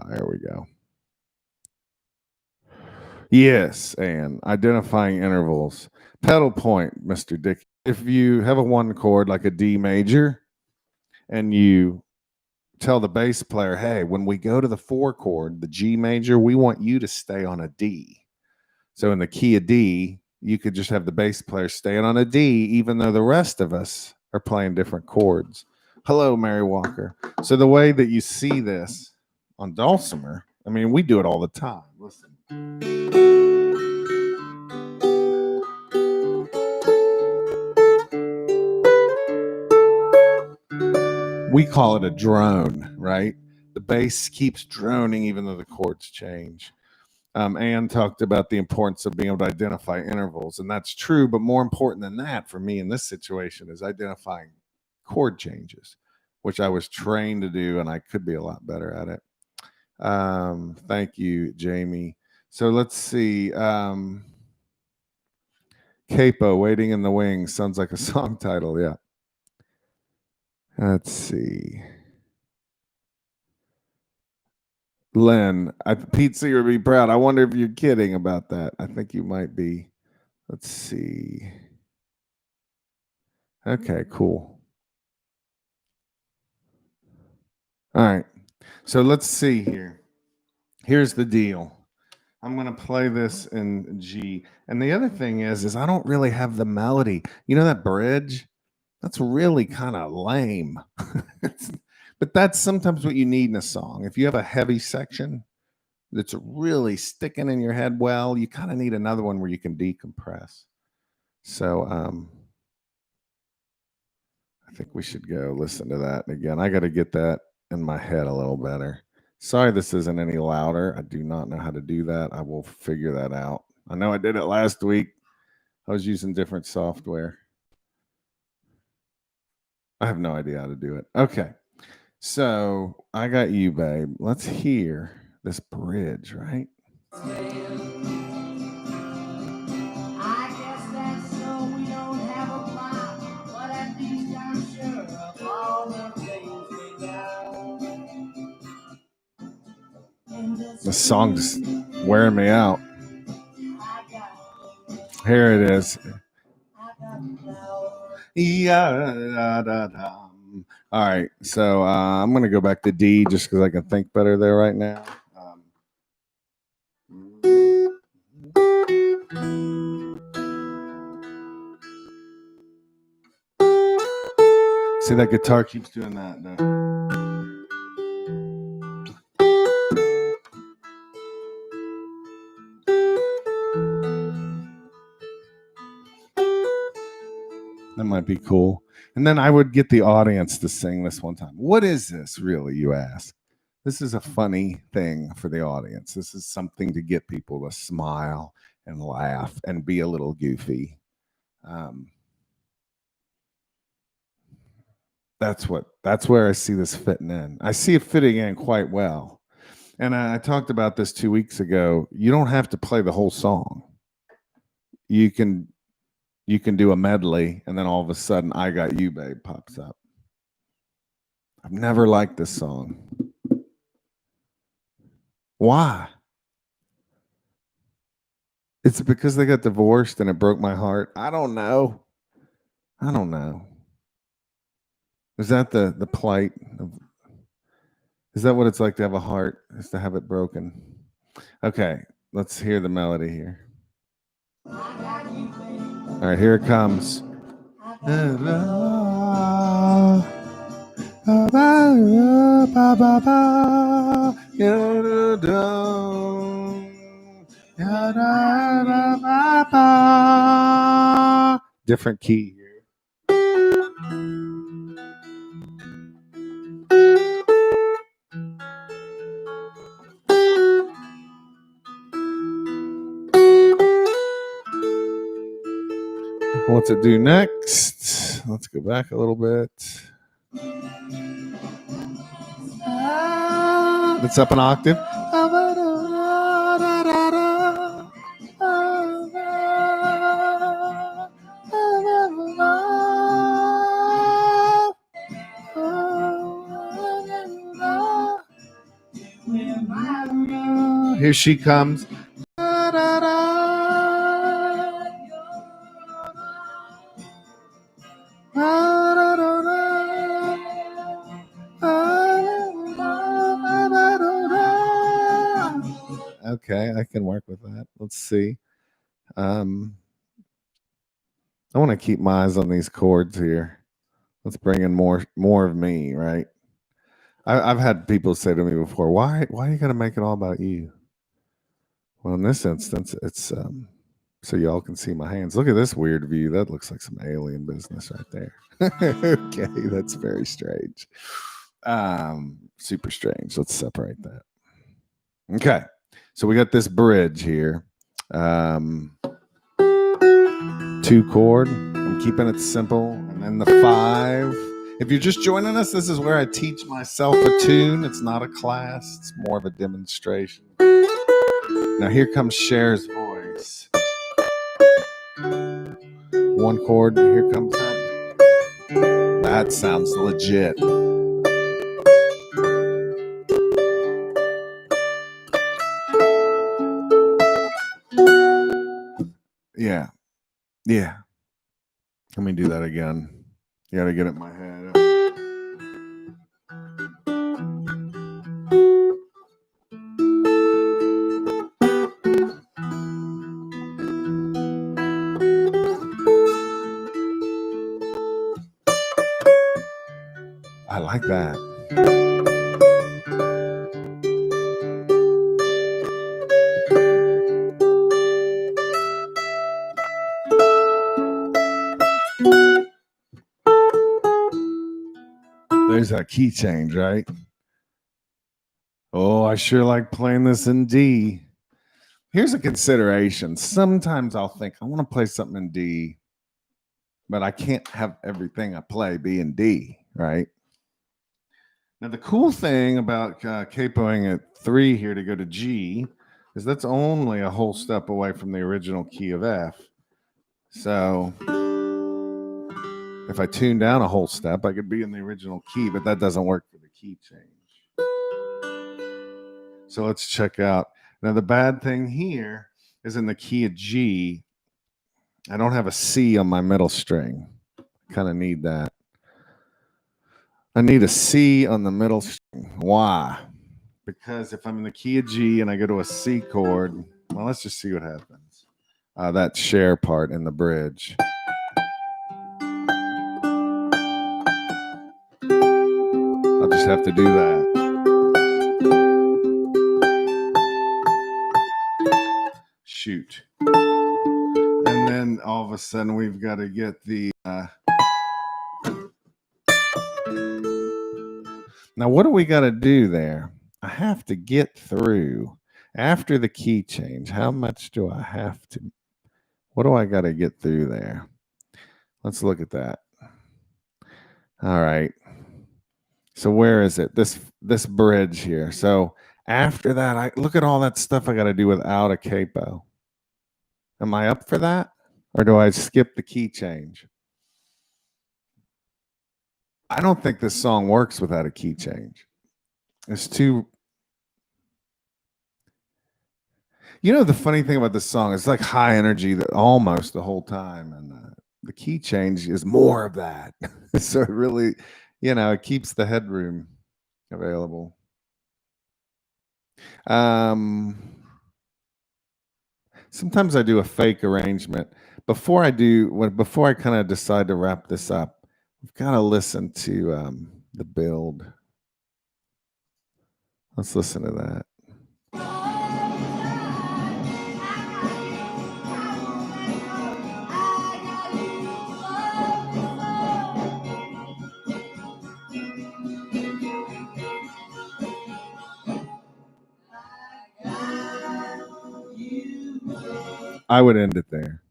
There we go. Yes, and identifying intervals. Pedal point, Mr. Dick. If you have a 1 chord like a D major and you tell the bass player, hey, when we go to the 4 chord, the G major, we want you to stay on a D. So in the key of D, you could just have the bass player staying on a D, even though the rest of us are playing different chords. Hello, Mary Walker. So the way that you see this on Dulcimer, I mean, we do it all the time. Listen. We call it a drone, right? The bass keeps droning even though the chords change. Anne talked about the importance of being able to identify intervals, and that's true, but more important than that for me in this situation is identifying chord changes, which I was trained to do, and I could be a lot better at it. Thank you, Jamie. So let's see. Capo, Waiting in the Wings, sounds like a song title, yeah. Let's see. Len, Pete Seeger would be proud. I wonder if you're kidding about that. I think you might be. Let's see. Okay, cool. All right. So let's see here. Here's the deal. I'm going to play this in G. And the other thing is I don't really have the melody. You know that bridge? That's really kind of lame. But that's sometimes what you need in a song. If you have a heavy section that's really sticking in your head well, you kind of need another one where you can decompress. So I think we should go listen to that again. I got to get that in my head a little better. Sorry this isn't any louder. I do not know how to do that. I will figure that out. I know I did it last week. I was using different software. I have no idea how to do it. Okay. So I got you, babe. Let's hear this bridge, right? I guess that's so we don't have a plot, but at least I'm sure of all the things we got. The song's wearing me out. Here it is. All right, so I'm gonna go back to D just because I can think better there right now. See, that guitar keeps doing that though. That might be cool. And then I would get the audience to sing this one time. What is this really, you ask? This is a funny thing for the audience. This is something to get people to smile and laugh and be a little goofy. That's where I see this fitting in. I see it fitting in quite well. And I talked about this 2 weeks ago. You don't have to play the whole song. You can do a medley, and then all of a sudden, "I Got You, Babe" pops up. I've never liked this song. Why? It's because they got divorced and it broke my heart. I don't know. Is that the plight of, is that what it's like to have a heart? Is to have it broken? Okay, let's hear the melody here. All right, here it comes. Different key here. What's it do next? Let's go back a little bit. It's up an octave. Here she comes. Okay, I can work with that. Let's see. I want to keep my eyes on these chords here. Let's bring in more of me, right? I've had people say to me before, why are you going to make it all about you? Well, in this instance, it's so y'all can see my hands. Look at this weird view. That looks like some alien business right there. Okay, that's very strange. Super strange. Let's separate that. Okay, so we got this bridge here. 2-chord. I'm keeping it simple, and then the 5. If you're just joining us, this is where I teach myself a tune. It's not a class. It's more of a demonstration. Now here comes Cher's voice. 1 chord. Here comes that. That sounds legit. Yeah. Let me do that again. You got to get it in my head. I like that. There's that key change, right? Oh, I sure like playing this in D. Here's a consideration. Sometimes I'll think I want to play something in D, but I can't have everything I play be in D, right? Now, the cool thing about capoing at 3 here to go to G is that's only a whole step away from the original key of F. So if I tune down a whole step, I could be in the original key, but that doesn't work for the key change. So let's check out. Now, the bad thing here is in the key of G, I don't have a C on my middle string. Kind of need that. I need a C on the middle string. Why? Because if I'm in the key of G and I go to a C chord, well, let's just see what happens. That share part in the bridge. I'll just have to do that. Shoot. And then all of a sudden we've got to get the... Now, what do we got to do there? I have to get through after the key change. How much do I have to? What do I got to get through there? Let's look at that. All right. So where is it? This bridge here. So after that, I look at all that stuff I got to do without a capo. Am I up for that? Or do I skip the key change? I don't think this song works without a key change. It's too... You know, the funny thing about this song, it's like high energy that almost the whole time. And the key change is more of that. So it really, you know, it keeps the headroom available. Sometimes I do a fake arrangement. Before I kind of decide to wrap this up, we've got to listen to the build. Let's listen to that. I would end it there.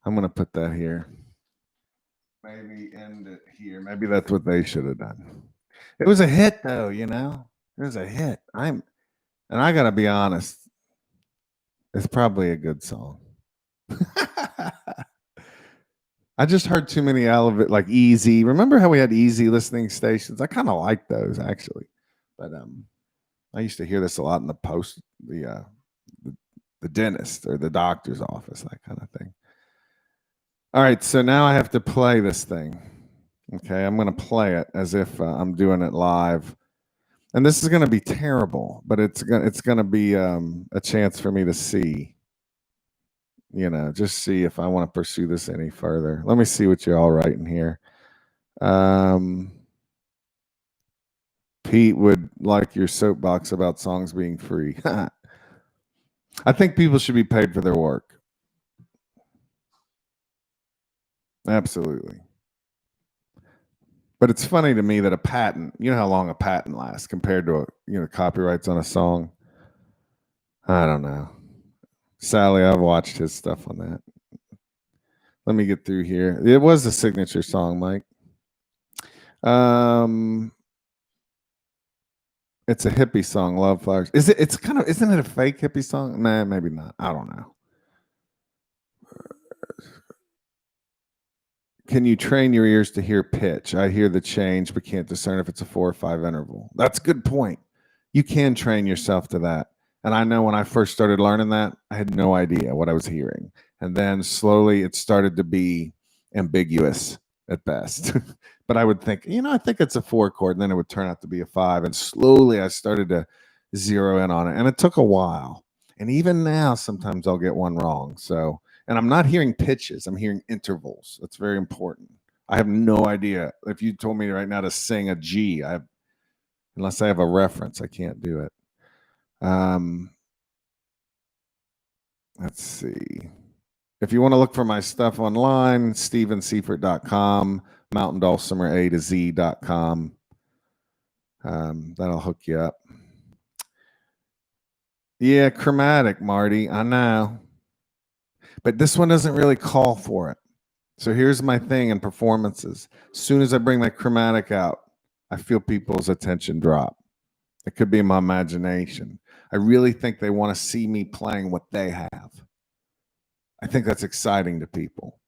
I'm going to put that here. Maybe end it here. Maybe that's what they should have done. It was a hit, though, you know? It was a hit. And I got to be honest, it's probably a good song. I just heard too many like Easy. Remember how we had Easy listening stations? I kind of like those, actually. But I used to hear this a lot in the dentist or the doctor's office, that kind of thing. All right, so now I have to play this thing. Okay, I'm going to play it as if I'm doing it live. And this is going to be terrible, but it's going to be a chance for me to see, you know, just see if I want to pursue this any further. Let me see what you're all writing here. Pete would like your soapbox about songs being free. I think people should be paid for their work. Absolutely. But it's funny to me that a patent, you know how long a patent lasts compared to copyrights on a song? I don't know. Sally, I've watched his stuff on that. Let me get through here. It was a signature song, Mike. It's a hippie song, Love Flowers. Isn't it a fake hippie song? Nah, maybe not. I don't know. Can you train your ears to hear pitch? I hear the change, but can't discern if it's a 4 or 5 interval. That's a good point. You can train yourself to that. And I know when I first started learning that, I had no idea what I was hearing. And then slowly it started to be ambiguous at best. But I would think, I think it's a 4 chord, and then it would turn out to be a 5. And slowly I started to zero in on it. And it took a while. And even now, sometimes I'll get one wrong. So, and I'm not hearing pitches, I'm hearing intervals. That's very important. I have no idea. If you told me right now to sing a G, unless I have a reference, I can't do it. Let's see. If you want to look for my stuff online, stevenseifert.com, mountaindulcimer A to Z.com. That'll hook you up. Yeah, chromatic, Marty. I know. But this one doesn't really call for it. So here's my thing in performances. As soon as I bring my chromatic out, I feel people's attention drop. It could be my imagination. I really think they want to see me playing what they have. I think that's exciting to people.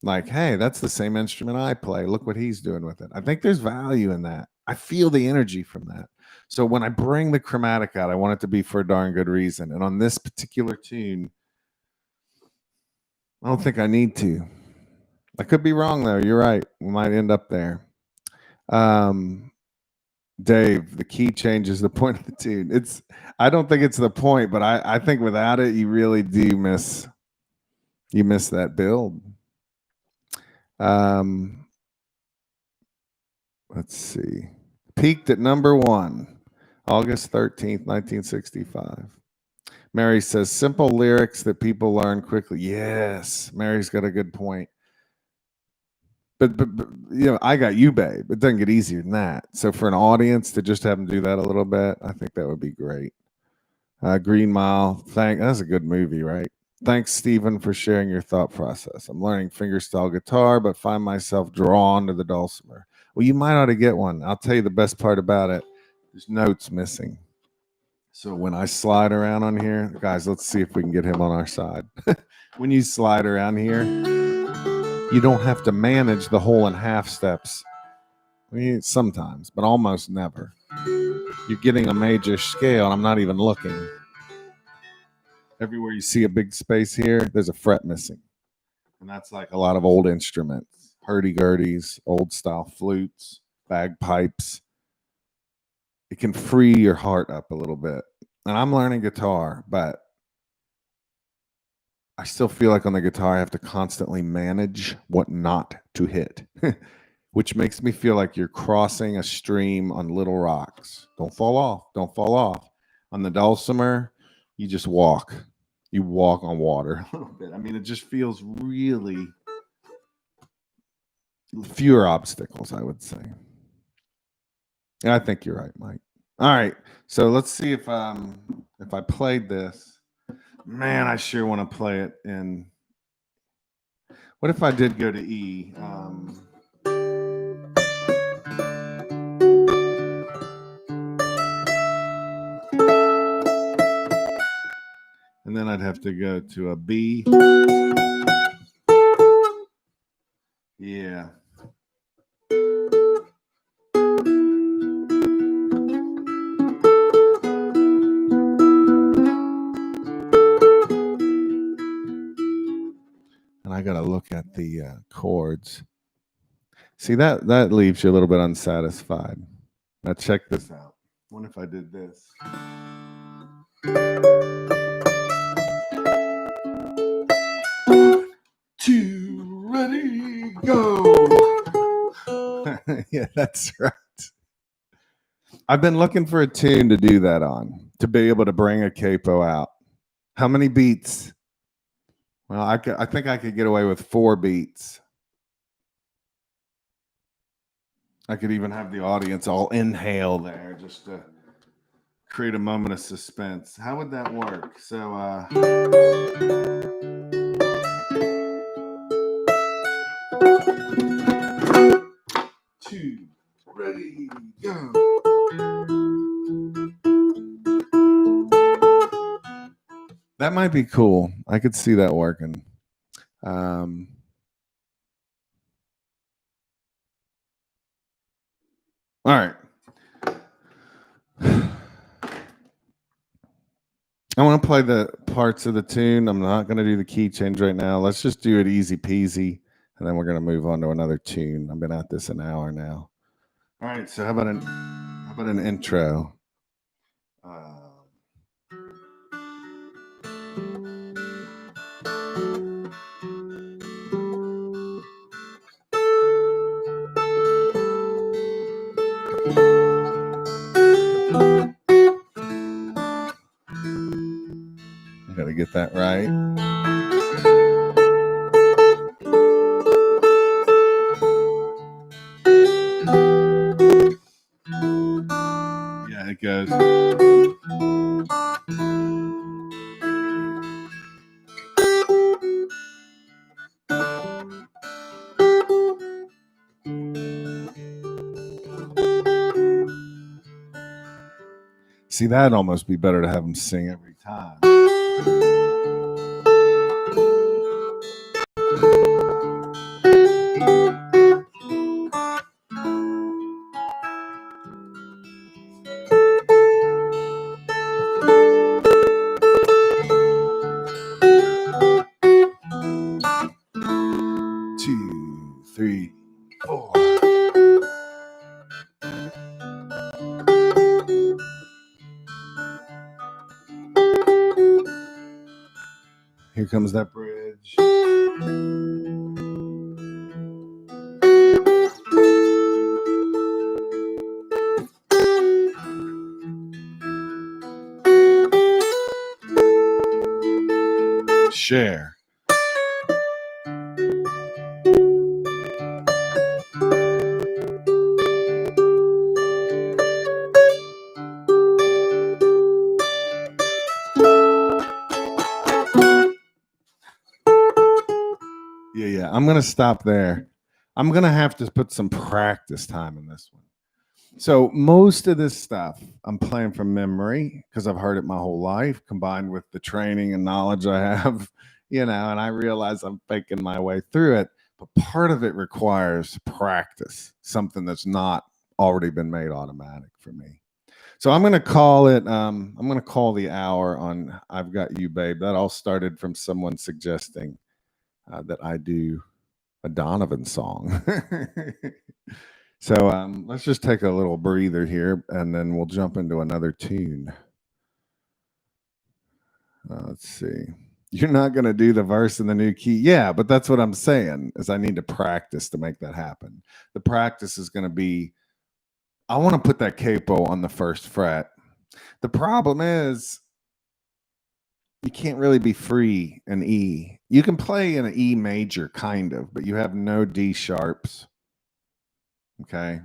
Like, hey, that's the same instrument I play. Look what he's doing with it. I think there's value in that. I feel the energy from that. So when I bring the chromatic out, I want it to be for a darn good reason. And on this particular tune, I don't think I need to. I could be wrong, though. You're right. We might end up there. Dave, the key changes the point of the tune. I don't think it's the point, but I think without it, you really do miss that build. Let's see. Peaked at number 1, August 13th, 1965. Mary says, simple lyrics that people learn quickly. Yes, Mary's got a good point. But I got you, babe. It doesn't get easier than that. So for an audience to just have them do that a little bit, I think that would be great. Green Mile, that's a good movie, right? Thanks, Stephen, for sharing your thought process. I'm learning fingerstyle guitar, but find myself drawn to the dulcimer. Well, you might ought to get one. I'll tell you the best part about it. There's notes missing. So when I slide around on here, guys, let's see if we can get him on our side. When you slide around here, you don't have to manage the whole and half steps. I mean, sometimes, but almost never. You're getting a major scale, and I'm not even looking. Everywhere you see a big space here, there's a fret missing. And that's like a lot of old instruments, hurdy-gurdies, old-style flutes, bagpipes. It can free your heart up a little bit. And I'm learning guitar, but I still feel like on the guitar I have to constantly manage what not to hit, which makes me feel like you're crossing a stream on little rocks. Don't fall off. Don't fall off. On the dulcimer, you just walk. You walk on water a little bit. I mean, it just feels really fewer obstacles, I would say. And I think you're right, Mike. All right. So let's see if I played this. Man, I sure want to play it in. What if I did go to E? And then I'd have to go to a B. Yeah. And I got to look at the chords. See, that leaves you a little bit unsatisfied. Now check this out. What if I did this? Two, ready, go. Yeah, that's right. I've been looking for a tune to do that on, to be able to bring a capo out. How many beats? Well, I think I could get away with 4 beats. I could even have the audience all inhale there just to create a moment of suspense. How would that work? So, 2, ready, go. That might be cool. I could see that working. All right. I want to play the parts of the tune. I'm not going to do the key change right now. Let's just do it easy peasy. and then we're going to move on to another tune. I've been at this an hour now. All right, so how about an intro? I got to get that right. Yeah, it goes. See, that'd almost be better to have them sing every time. Two, three, four. Here comes that bridge. Share. Yeah. I'm going to stop there. I'm going to have to put some practice time in this one. So most of this stuff I'm playing from memory because I've heard it my whole life, combined with the training and knowledge I have, and I realize I'm faking my way through it. But part of it requires practice, something that's not already been made automatic for me. So I'm going to call it, I'm going to call the hour on I've Got You, Babe. That all started from someone suggesting that I do a Donovan song. So let's just take a little breather here, and then we'll jump into another tune. Let's see. You're not going to do the verse in the new key. Yeah, but that's what I'm saying is I need to practice to make that happen. The practice is going to be, I want to put that capo on the first fret. The problem is you can't really be free in E. You can play in an E major, kind of, but you have no D sharps. Okay.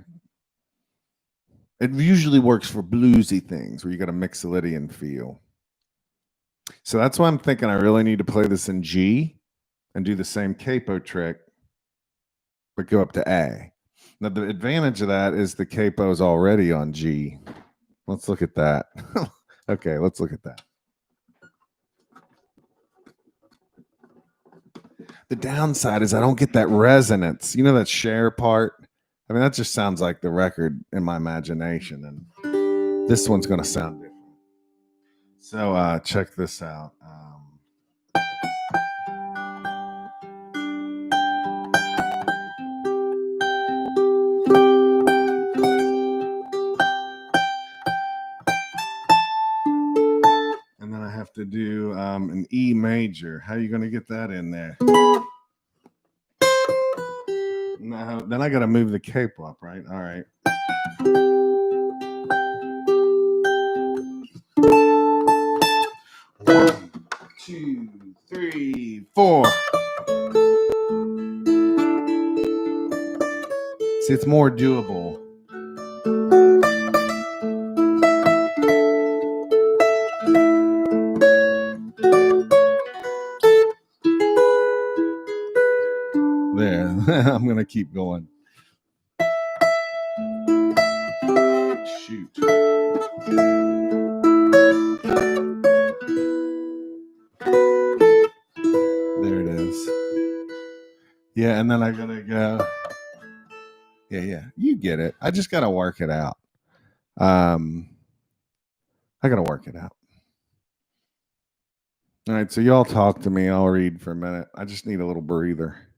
It usually works for bluesy things where you got a Mixolydian feel. So that's why I'm thinking I really need to play this in G and do the same capo trick, but go up to A. Now, the advantage of that is the capo is already on G. Let's look at that. Okay, let's look at that. The downside is I don't get that resonance. You know that share part? I mean, that just sounds like the record in my imagination, and this one's going to sound different. So check this out. And then I have to do an E major. How are you going to get that in there? No, then I got to move the capo up, right? All right. One, two, three, four. See, it's more doable. There. I'm going to keep going. Shoot. There it is. Yeah, and then I got to go. Yeah. You get it. I just got to work it out. I got to work it out. All right, so y'all talk to me. I'll read for a minute. I just need a little breather.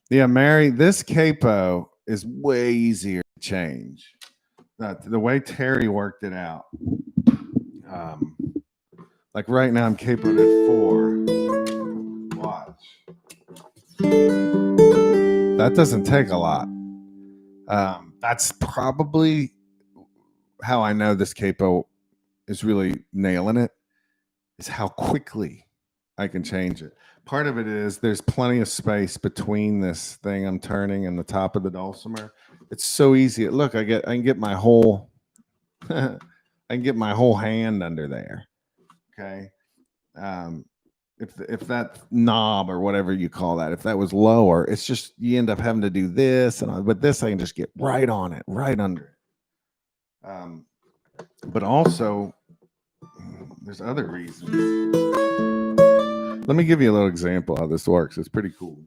Yeah, Mary, this capo is way easier to change. The way Terry worked it out. Like right now, I'm capoed at 4. Watch. That doesn't take a lot. That's probably how I know this capo is really nailing it, is how quickly I can change it. Part of it is there's plenty of space between this thing I'm turning and the top of the dulcimer. It's so easy. Look, I can get my whole I can get my whole hand under there. Okay. If that knob or whatever you call that, if that was lower, it's just you end up having to do this, and but this I can just get right on it, right under it. But also, there's other reasons. Let me give you a little example how this works. It's pretty cool.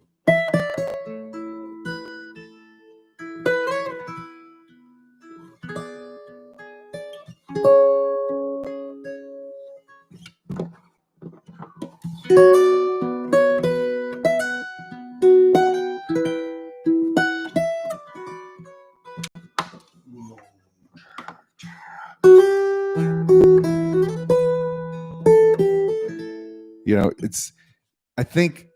You know, I think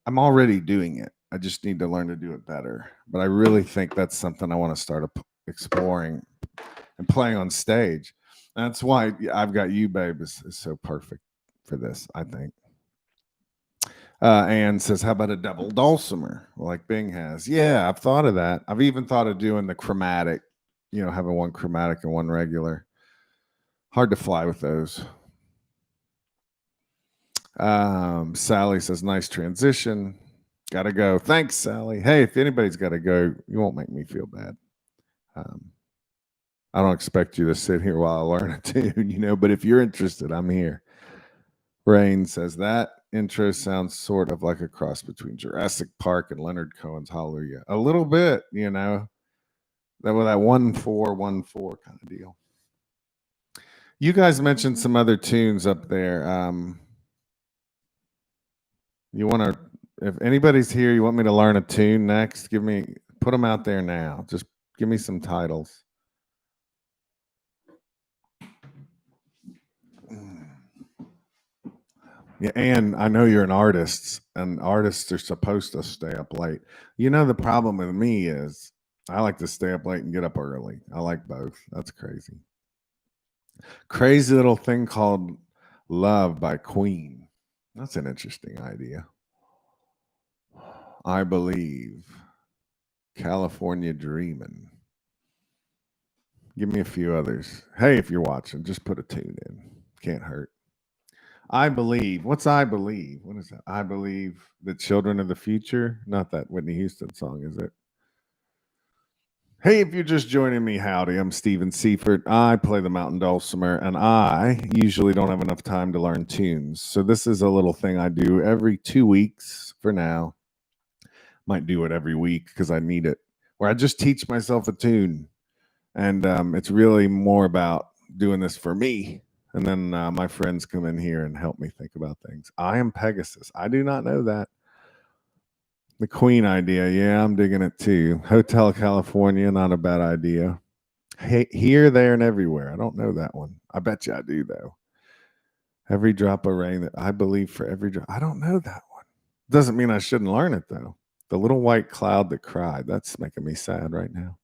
I'm already doing it. I just need to learn to do it better. But I really think that's something I want to start exploring and playing on stage. That's why I've Got You, Babe is so perfect for this, I think. Anne says, how about a double dulcimer like Bing has? Yeah, I've thought of that. I've even thought of doing the chromatic, having one chromatic and one regular. Hard to fly with those. Sally says, nice transition. Gotta go. Thanks, Sally. Hey, if anybody's got to go, you won't make me feel bad. I don't expect you to sit here while I learn a tune, but if you're interested, I'm here. Rain says, that intro sounds sort of like a cross between Jurassic Park and Leonard Cohen's Hallelujah. A little bit, that 1-4-1-4 kind of deal. You guys mentioned some other tunes up there. You want to, if anybody's here, you want me to learn a tune next, put them out there now. Just give me some titles. Yeah, and I know you're an artist, and artists are supposed to stay up late. The problem with me is I like to stay up late and get up early. I like both. That's crazy. Crazy Little Thing Called Love by Queen. That's an interesting idea. I Believe. California Dreamin'. Give me a few others. Hey, if you're watching, just put a tune in. Can't hurt. I Believe. What's I Believe? What is that? I Believe the Children of the Future? Not that Whitney Houston song, is it? Hey, if you're just joining me, howdy. I'm Steven Seifert. I play the mountain dulcimer, and I usually don't have enough time to learn tunes. So this is a little thing I do every 2 weeks for now. Might do it every week because I need it, where I just teach myself a tune. And it's really more about doing this for me. And then my friends come in here and help me think about things. I am Pegasus. I do not know that. The Queen idea. Yeah, I'm digging it too. Hotel California, not a bad idea. Hey, here, there, and everywhere. I don't know that one. I bet you I do, though. Every drop of rain that I believe for every drop. I don't know that one. Doesn't mean I shouldn't learn it, though. The Little White Cloud That Cried. That's making me sad right now.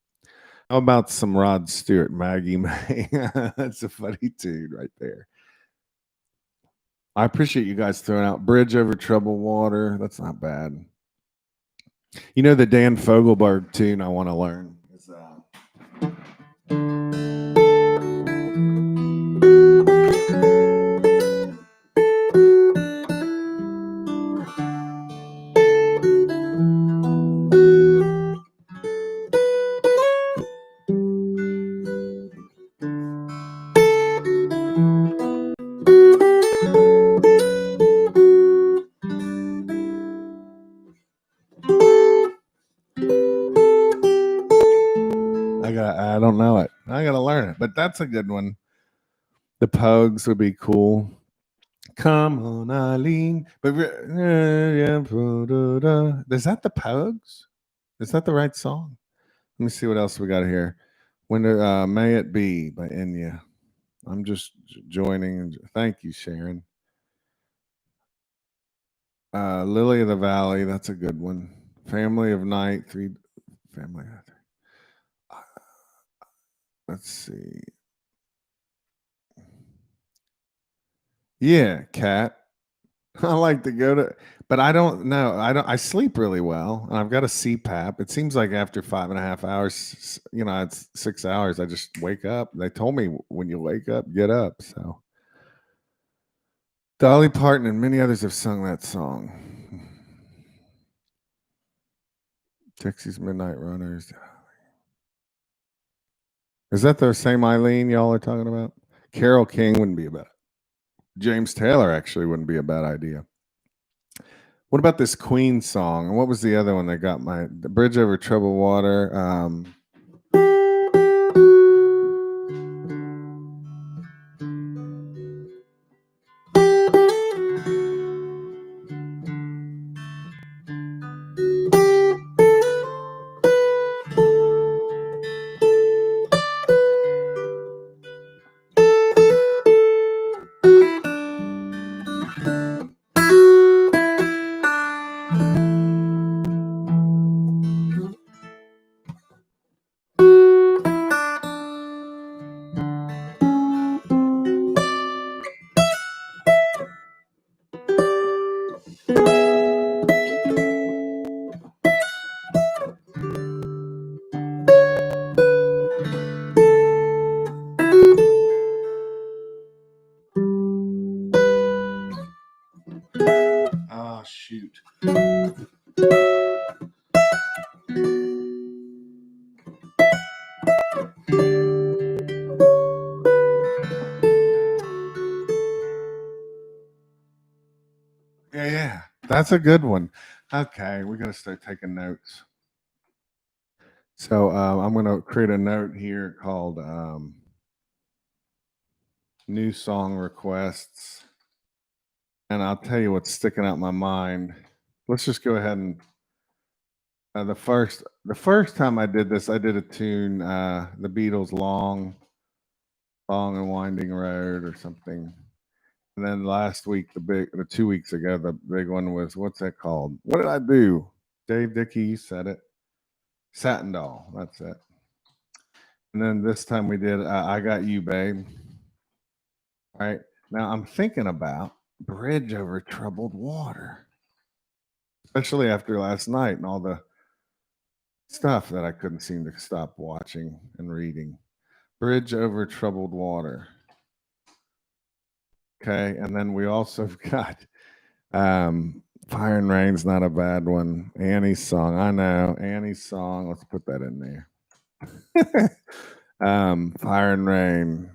How about some Rod Stewart, Maggie May? That's a funny tune right there. I appreciate you guys throwing out Bridge Over Troubled Water. That's not bad. The Dan Fogelberg tune I want to learn is I don't know it. I gotta learn it, but that's a good one. The Pogues would be cool. Come on, Eileen. But is that the Pogues? Is that the right song? Let me see what else we got here. May It Be by Enya. I'm just joining. Thank you, Sharon. Lily of the Valley, that's a good one. Family of Night, family. Let's see. Yeah, Cat. I like to go to, but I don't know. I sleep really well, and I've got a CPAP. It seems like after 5.5 hours, it's 6 hours. I just wake up. They told me when you wake up, get up. So Dolly Parton and many others have sung that song. Dixie's Midnight Runners. Is that the same Eileen y'all are talking about? Carole King wouldn't be a bad. James Taylor actually wouldn't be a bad idea. What about this Queen song? And what was the other one that got the Bridge Over Troubled Water? Oh, shoot. Yeah. That's a good one. Okay, we got to start taking notes. So I'm going to create a note here called New Song Requests. And I'll tell you what's sticking out my mind. Let's just go ahead and the first time I did this, I did a tune, the Beatles' "Long and Winding Road" or something. And then last week, the 2 weeks ago, the big one was, what's that called? What did I do? Dave Dickey, you said it. Satin Doll. That's it. And then this time we did "I Got You, Babe." All right. Now I'm thinking about "Bridge Over Troubled Water," especially after last night and all the stuff that I couldn't seem to stop watching and reading. "Bridge Over Troubled Water." Okay, and then we also got "Fire and Rain's" not a bad one. Annie's song, I know Annie's song. Let's put that in there. "Fire and Rain,"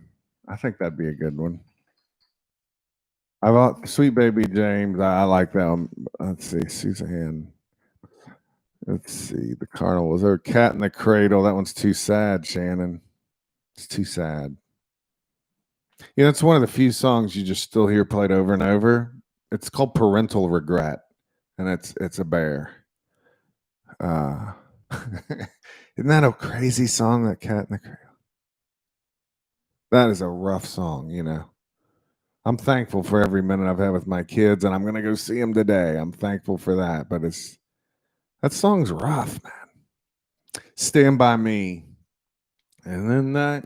I think that'd be a good one. "Sweet Baby James," I like that one. Let's see, Suzanne. Let's see, "The Carnival." Is there a "Cat in the Cradle"? That one's too sad, Shannon. It's too sad. Yeah, it's one of the few songs you just still hear played over and over. It's called "Parental Regret," and it's a bear. Isn't that a crazy song, that "Cat in the Cradle"? That is a rough song, I'm thankful for every minute I've had with my kids, and I'm gonna go see them today. I'm thankful for that, but that song's rough, man. "Stand By Me," and then that,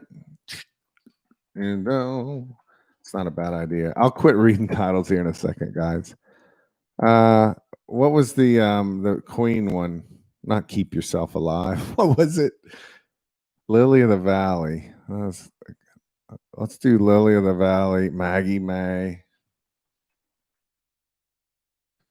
it's not a bad idea. I'll quit reading titles here in a second, guys. What was the Queen one? Not "Keep Yourself Alive." What was it? "Lily of the Valley." Let's do "Lily of the Valley," Maggie May.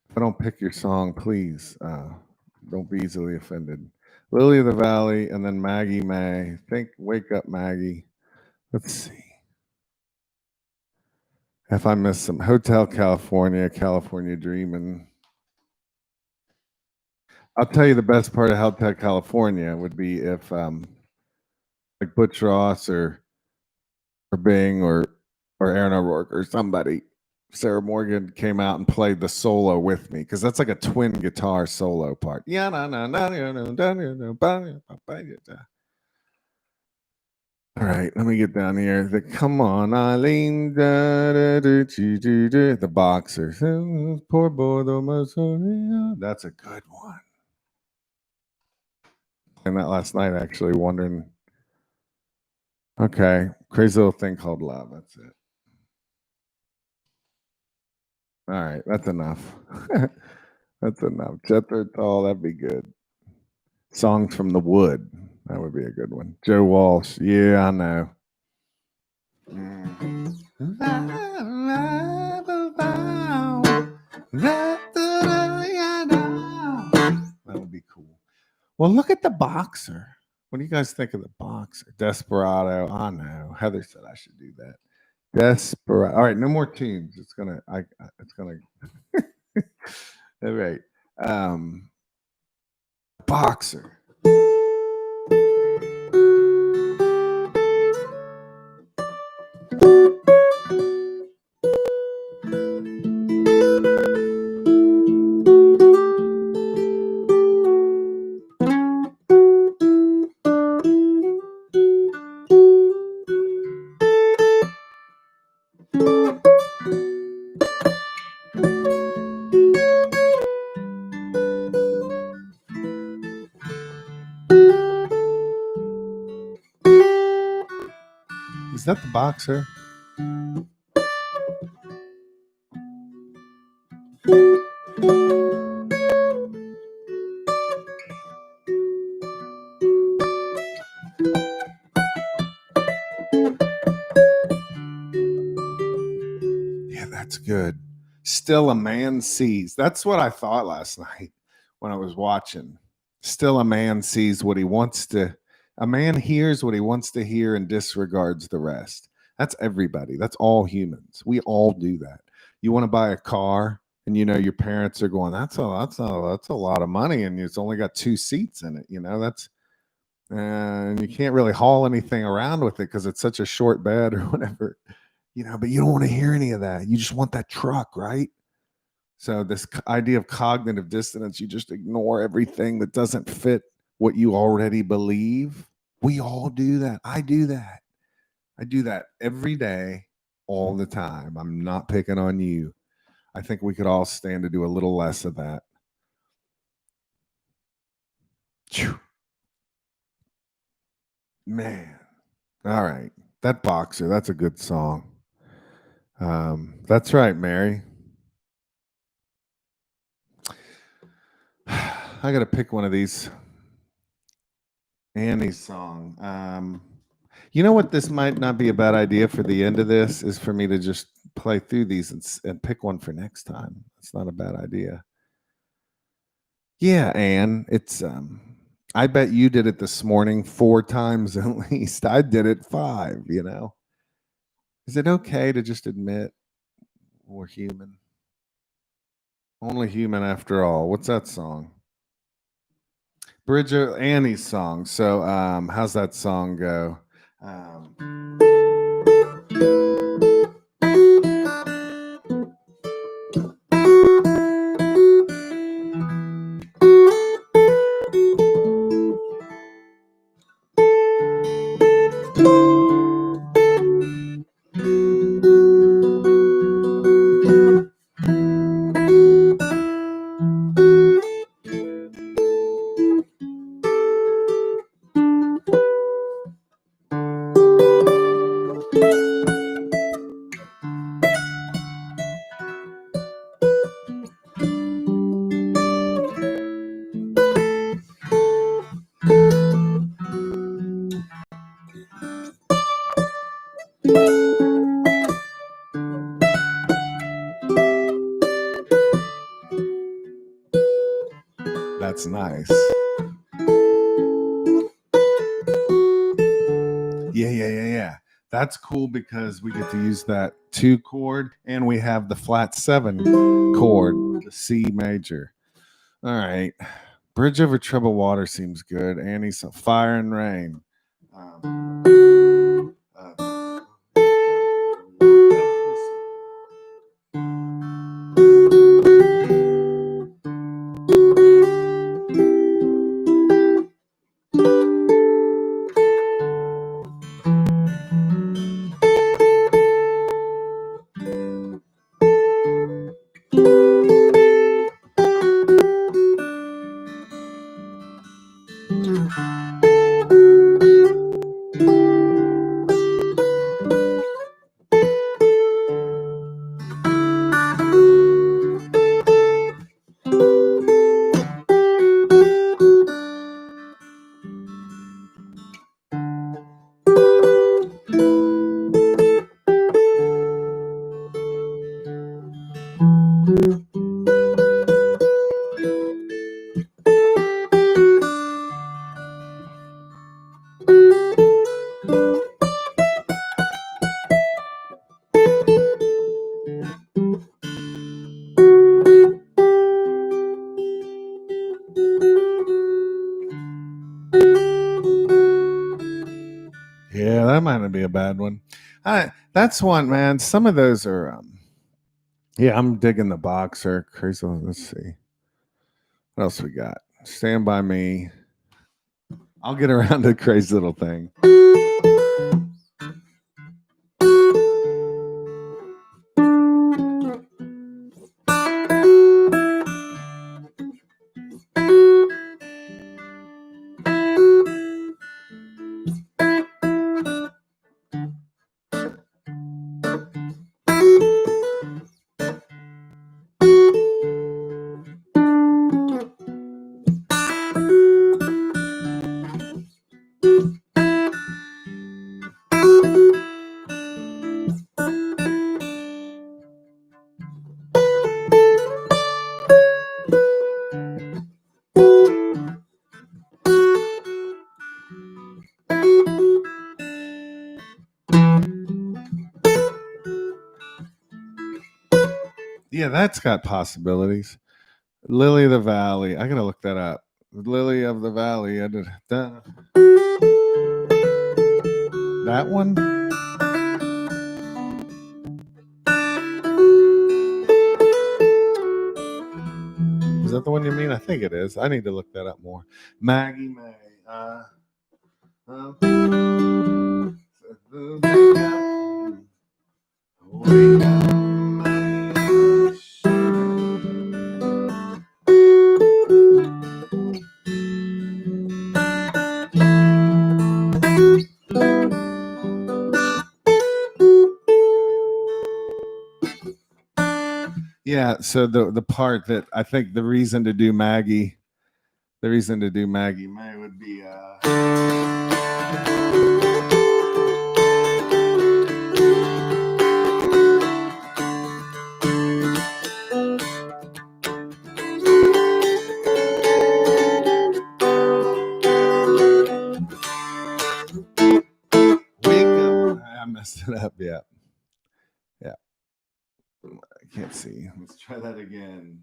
If I don't pick your song, please don't be easily offended. "Lily of the Valley," and then Maggie May. "Wake Up, Maggie." Let's see. If I miss some, "Hotel California," "California Dreamin'." I'll tell you the best part of "Hotel California" would be if like Butch Ross or Bing or Aaron O'Rourke or somebody Sarah Morgan came out and played the solo with me because that's like a twin guitar solo part. Yeah, all right, let me get down here. Come on, Eileen. The boxer. Poor boy, that's a good one. And that last night, actually, wondering. Okay, crazy little thing called love. That's it. All right, that's enough. That's enough. Jethro Tull, that'd be good. Songs from the Wood. That would be a good one. Joe Walsh. Yeah, I know. That would be cool. Well, look at the boxer. What do you guys think of the boxer? Desperado. I know. Heather said I should do that. Desperado. All right, no more tunes. It's gonna. It's gonna. All right. Boxer. Is that the boxer? Yeah, that's good. Still a man sees. That's what I thought last night when I was watching. Still a man sees what he wants to. A man hears what he wants to hear and disregards the rest. That's everybody. That's all humans. We all do that. You want to buy a car and you know your parents are going, that's a lot of money and it's only got 2 seats in it. You know, that's and you can't really haul anything around with it because it's such a short bed or whatever, you know, but you don't want to hear any of that. You just want that truck, right? So this idea of cognitive dissonance, you just ignore everything that doesn't fit what you already believe. We all do that. I do that. I do that every day, all the time. I'm not picking on you. I think we could all stand to do a little less of that. Phew. Man. All right. That boxer, that's a good song. That's right, Mary. I got to pick one of these. Annie's song. You know what? This might not be a bad idea for the end of this is for me to just play through these and pick one for next time. It's not a bad idea. Yeah, Anne, it's I bet you did it this morning 4 times at least. I did it 5, you know. Is it okay to just admit we're human? Only human after all. What's that song? Bridget Annie's song. So how's that song go? That's nice. Yeah. That's cool because we get to use that 2 chord and we have the flat 7 chord, the C major. All right. Bridge over troubled water seems good. Annie's Fire and Rain. Yeah, that might not be a bad one. That's one, man. Some of those are yeah, I'm digging the Boxer. Crazy. Let's see. What else we got? Stand By Me. I'll get around to Crazy Little Thing. Yeah, that's got possibilities. Lily of the Valley. I gotta look that up. Lily of the Valley. I did that one. Is that the one you mean? I think it is. I need to look that up more. Maggie May. Yeah, so the part that I think the reason to do Maggie May would be Wake Up. I messed it up. Yeah. Yeah. I can't see. Let's try that again.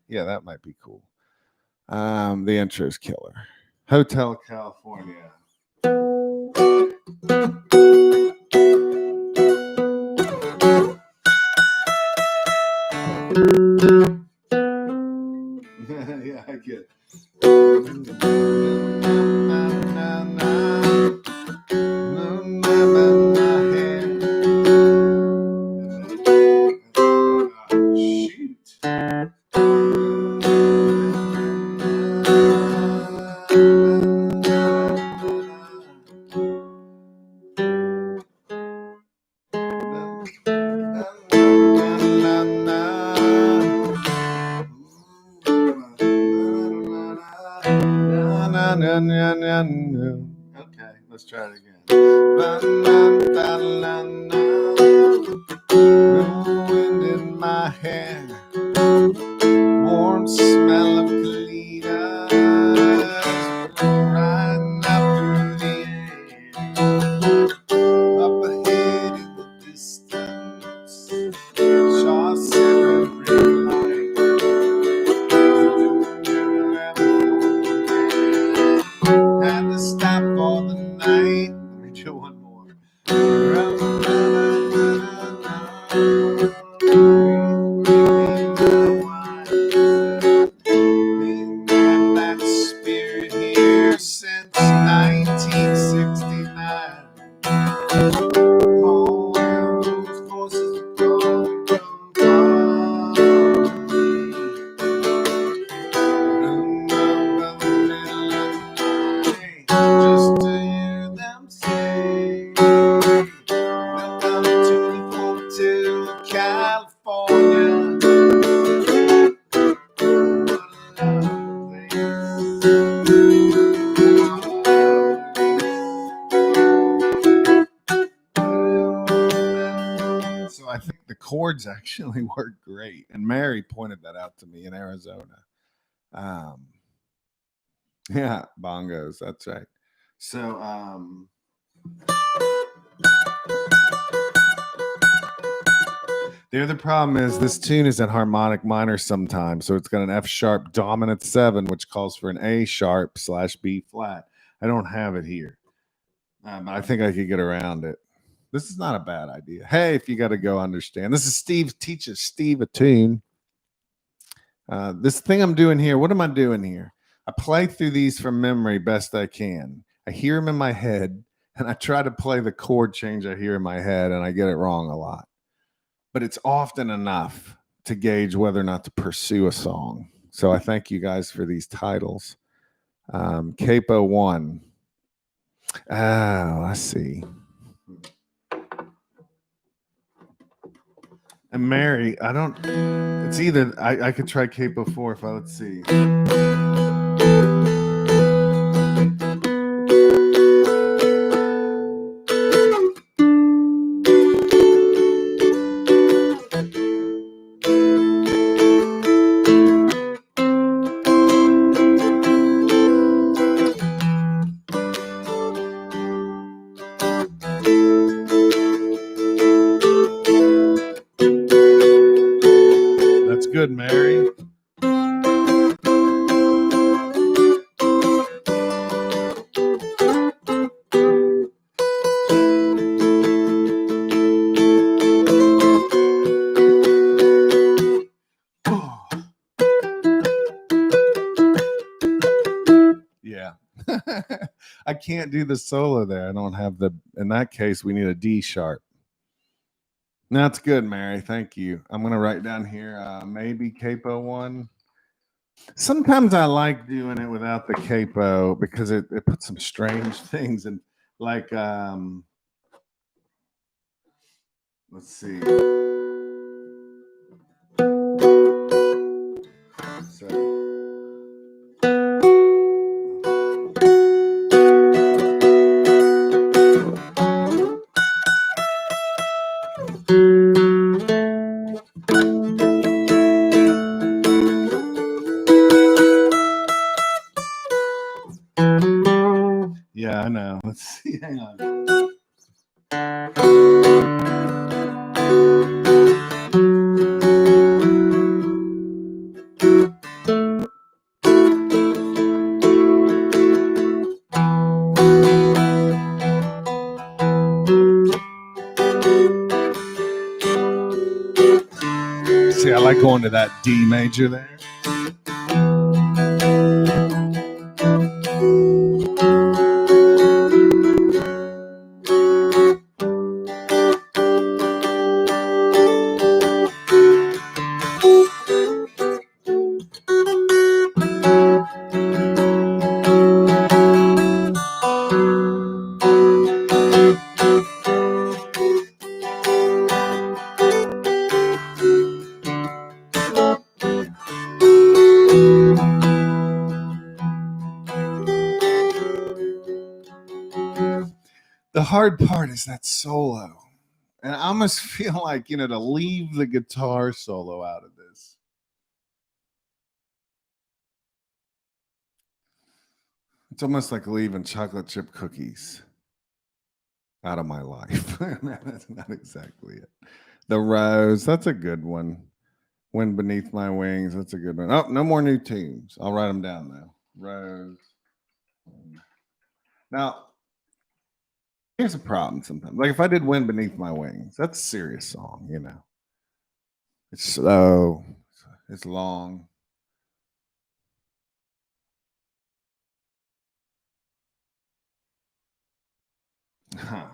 Yeah, that might be cool. The intro's killer. Hotel California. Yeah, I get Okay, let's try it again. Wind in my hair, warm smell of cleaners, riding up through the air, up ahead in the distance, Shaw Silver light. Had to stop for the night. Let me do one more. That spirit here since 1969. All those voices calling just to hear them say, welcome to the Hotel California. I think the chords actually work great. And Mary pointed that out to me in Arizona. Yeah, bongos. That's right. So, the other problem is this tune is in harmonic minor sometimes. So it's got an F sharp dominant 7, which calls for an A sharp / B flat. I don't have it here, but I think I could get around it. This is not a bad idea. Hey, if you got to go understand, this is Steve teaches Steve a tune. This thing I'm doing here, what am I doing here? I play through these from memory best I can. I hear them in my head, and I try to play the chord change I hear in my head, and I get it wrong a lot. But it's often enough to gauge whether or not to pursue a song. So I thank you guys for these titles. Capo 1. Oh, I see. And Mary, I don't, it's either, I could try Capo 4 if let's see. That's good, Mary. Yeah. I can't do the solo there. I don't have the, in that case, we need a D sharp. That's good, Mary. Thank you. I'm going to write down here maybe Capo 1. Sometimes I like doing it without the capo because it puts some strange things in, like, let's see. So. Yeah, I know. Let's see. Hang on. See, I like going to that D major there. The hard part is that solo. And I almost feel like, to leave the guitar solo out of this. It's almost like leaving chocolate chip cookies out of my life. That's not exactly it. The Rose, that's a good one. Wind Beneath My Wings, that's a good one. Oh, no more new tunes. I'll write them down though. Rose. Now, here's a problem sometimes. Like if I did Wind Beneath My Wings, that's a serious song, It's slow, it's long. Huh.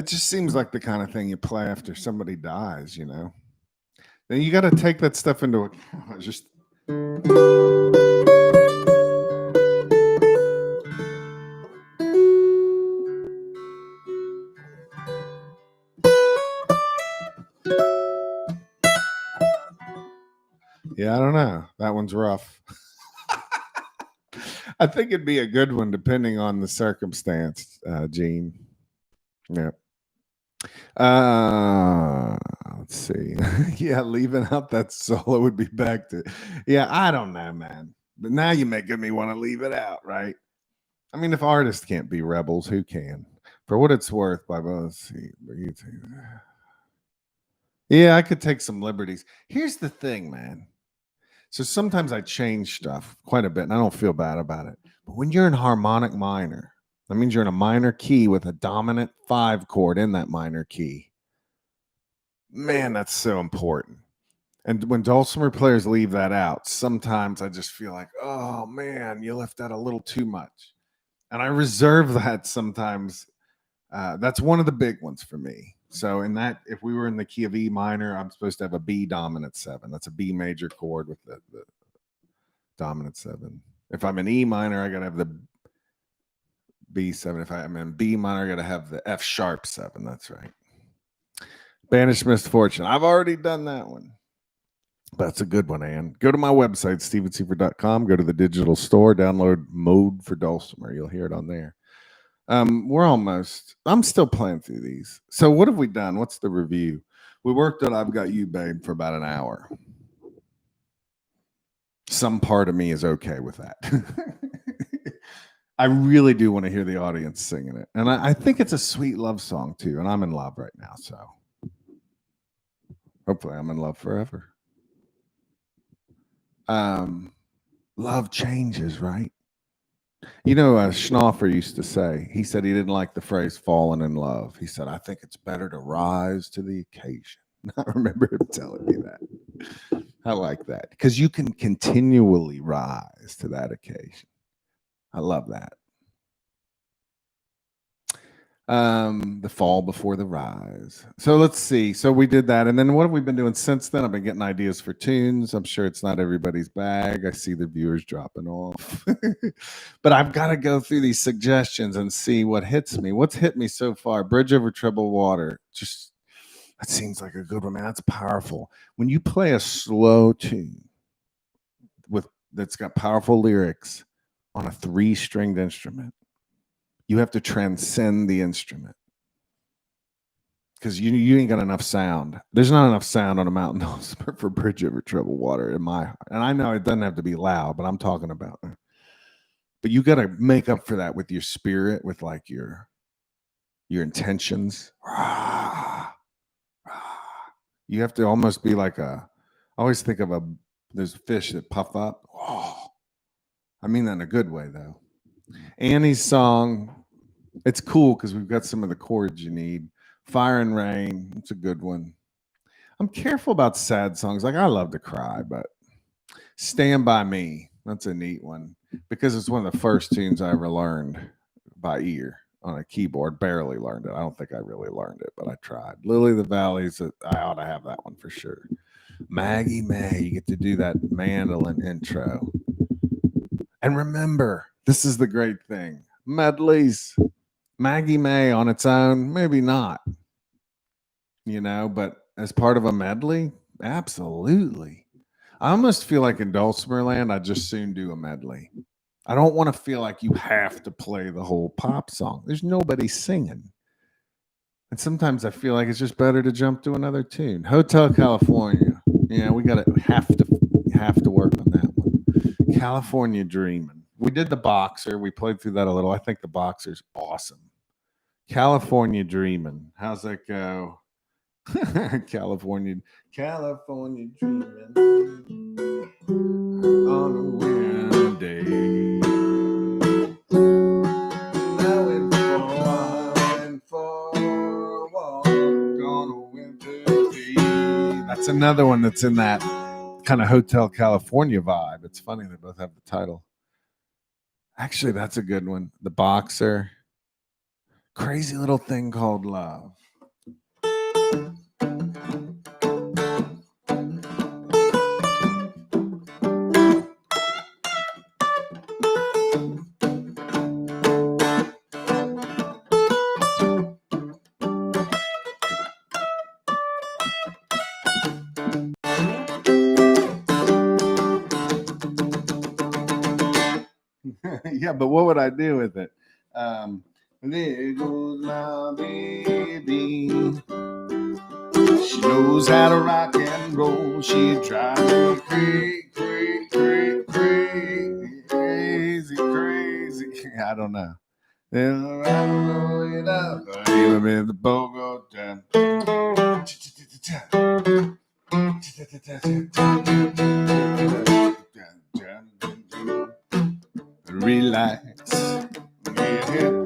It just seems like the kind of thing you play after somebody dies, you know. Then you got to take that stuff into account. Just yeah, I don't know. That one's rough. I think it'd be a good one depending on the circumstance, Gene. Yeah. Let's see. Yeah, leaving out that solo would be back to. Yeah, I don't know, man. But now you're making me want to leave it out, right? I mean, if artists can't be rebels, who can? For what it's worth, by both. See, yeah, I could take some liberties. Here's the thing, man. So sometimes I change stuff quite a bit, and I don't feel bad about it. But when you're in harmonic minor, that means you're in a minor key with a dominant 5 chord in that minor key. Man, that's so important. And when dulcimer players leave that out, sometimes I just feel like, oh man, you left out a little too much. And I reserve that sometimes. That's one of the big ones for me. So in that, if we were in the key of E minor, I'm supposed to have a B dominant 7. That's a B major chord with the dominant 7. If I'm in E minor, I gotta have the B7. If I'm in B minor, I gotta have the F sharp 7. That's right. Banished misfortune. I've already done that one. That's a good one, Ann. Go to my website, stevenseifer.com. Go to the digital store, download Mode for Dulcimer. You'll hear it on there. I'm still playing through these. So what have we done? What's the review? We worked on I've Got You, Babe for about an hour. Some part of me is okay with that. I really do want to hear the audience singing it. And I think it's a sweet love song too. And I'm in love right now. So hopefully I'm in love forever. Love changes, right? You know, Schnaufer used to say, he said he didn't like the phrase falling in love. He said, I think it's better to rise to the occasion. I remember him telling me that. I like that because you can continually rise to that occasion. I love that. The fall before the rise. So let's see. So we did that. And then what have we been doing since then? I've been getting ideas for tunes. I'm sure it's not everybody's bag. I see the viewers dropping off. But I've got to go through these suggestions and see what hits me. What's hit me so far? Bridge Over Troubled Water. Just that seems like a good one, man. That's powerful. When you play a slow tune that's got powerful lyrics on a 3-stringed instrument, you have to transcend the instrument because you ain't got enough sound. There's not enough sound on a mountain dulcimer for Bridge Over Troubled Water in my heart. And I know it doesn't have to be loud, but I'm talking about. But you got to make up for that with your spirit, with like your intentions. You have to almost be like I always think of there's fish that puff up. Oh, I mean that in a good way though. Annie's song, it's cool because we've got some of the chords you need. Fire and Rain, it's a good one. I'm careful about sad songs. Like I love to cry, but Stand By Me, that's a neat one because it's one of the first tunes I ever learned by ear on a keyboard. Barely learned it. I don't think I really learned it, but I tried. Lily of the Valleys, I ought to have that one for sure. Maggie May, you get to do that mandolin intro. And remember, this is the great thing. Medleys. Maggie May on its own, maybe not. You know, but as part of a medley, absolutely. I almost feel like in Dulcimer Land, I'd just soon do a medley. I don't want to feel like you have to play the whole pop song. There's nobody singing. And sometimes I feel like it's just better to jump to another tune. Hotel California. Yeah, we have to work on that one. California Dreamin'. We did the Boxer. We played through that a little. I think the Boxer's awesome. California Dreamin'. How's that go? California Dreamin' on a windy day. Now went for a walk on a winter day. That's another one that's in that kind of Hotel California vibe. It's funny they both have the title. Actually, that's a good one. The Boxer. Crazy little thing called love. Yeah, but what would I do with it? There goes my baby. She knows how to rock and roll. She drives me crazy. I don't know. Even in the Bogota. Relax. Yeah.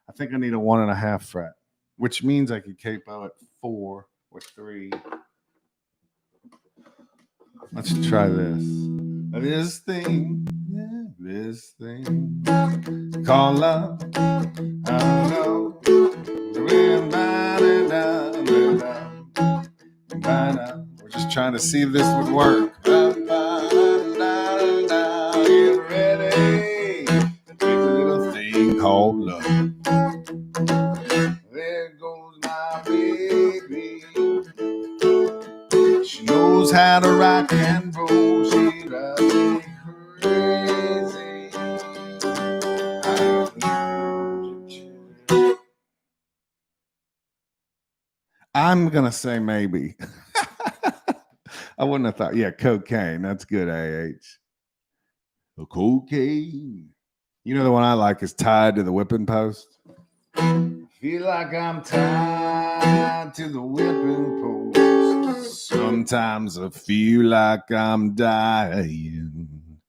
I think I need a 1.5 fret, which means I could capo at 4 or 3. Let's try this. This thing called love. I don't know. We're just trying to see if this would work. Get ready. There's a little thing called love. There goes my baby. She knows how to rock and roll. She drives me crazy. I'm gonna say maybe. I wouldn't have thought. Yeah, cocaine. That's good. Cocaine. You know the one I like is tied to the whipping post. Feel like I'm tied to the whipping post. Sometimes I feel like I'm dying.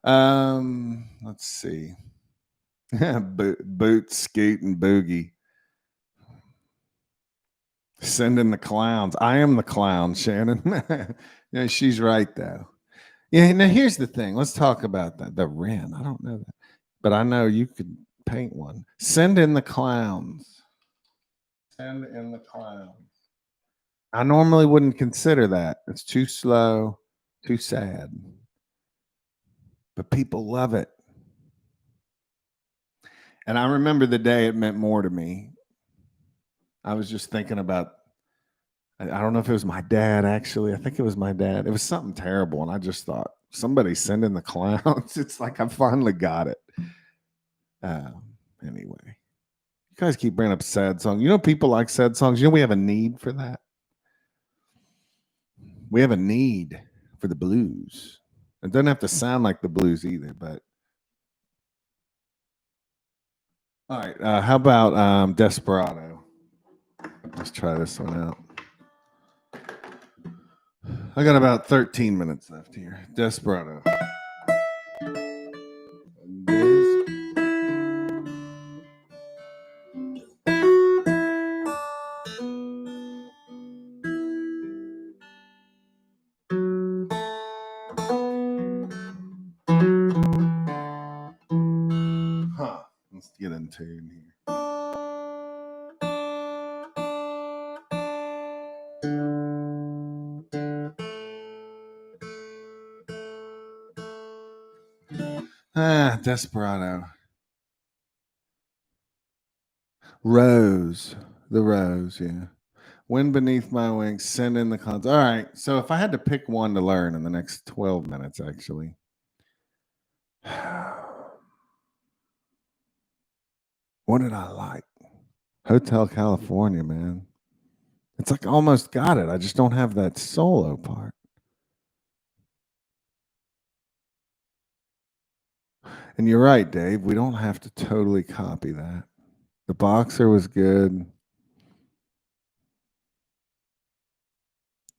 Let's see. Boot, scoot, and boogie. Sending the clowns. I am the clown, Shannon. Yeah, she's right though. Yeah, now here's the thing. Let's talk about that. The Wren. I don't know that. But I know you could paint one. Send in the clowns. Send in the clowns. I normally wouldn't consider that. It's too slow, too sad. But people love it. And I remember the day it meant more to me. I was just thinking about, I don't know if it was my dad, actually. I think it was my dad. It was something terrible. And I just thought, somebody send in the clowns. It's like I finally got it. Anyway, you guys keep bringing up sad songs. You know, people like sad songs. You know, we have a need for that. We have a need for the blues. It doesn't have to sound like the blues either, but all right. How about Desperado? Let's try this one out. I got about 13 minutes left here. Desperado. Huh. Let's get in tune here. Desperado. Rose. The rose, yeah. Wind beneath my wings, send in the clouds. All right. So if I had to pick one to learn in the next 12 minutes, actually. What did I like? Hotel California, man. It's like I almost got it. I just don't have that solo part. And you're right, Dave. We don't have to totally copy that. The Boxer was good.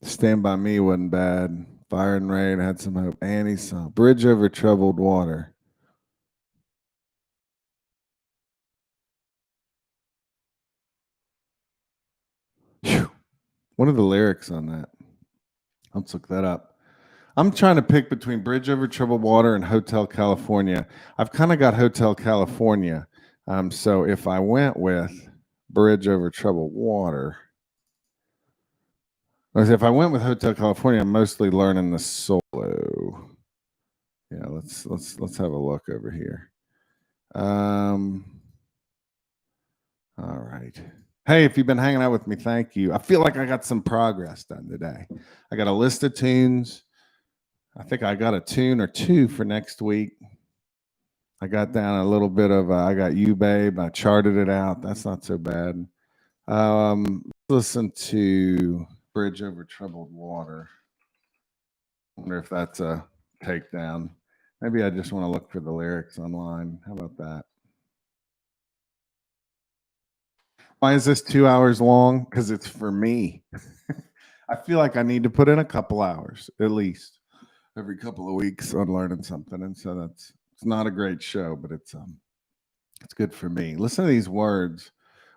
Stand By Me wasn't bad. Fire and Rain had some hope. Annie's song. Bridge Over Troubled Water. What are the lyrics on that? Let's look that up. I'm trying to pick between Bridge Over Troubled Water and Hotel California. I've kind of got Hotel California. So if I went with Bridge Over Troubled Water, if I went with Hotel California, I'm mostly learning the solo. Yeah, let's have a look over here. All right. Hey, if you've been hanging out with me, thank you. I feel like I got some progress done today. I got a list of tunes. I think I got a tune or two for next week. I got down a little bit of I got you, babe. I charted it out. That's not so bad. Listen to Bridge Over Troubled Water. Wonder if that's a takedown. Maybe I just want to look for the lyrics online. How about that? Why is this 2 hours long? Because it's for me. I feel like I need to put in a couple hours at least every couple of weeks on learning something, and so it's not a great show, but it's good for me. Listen to these words.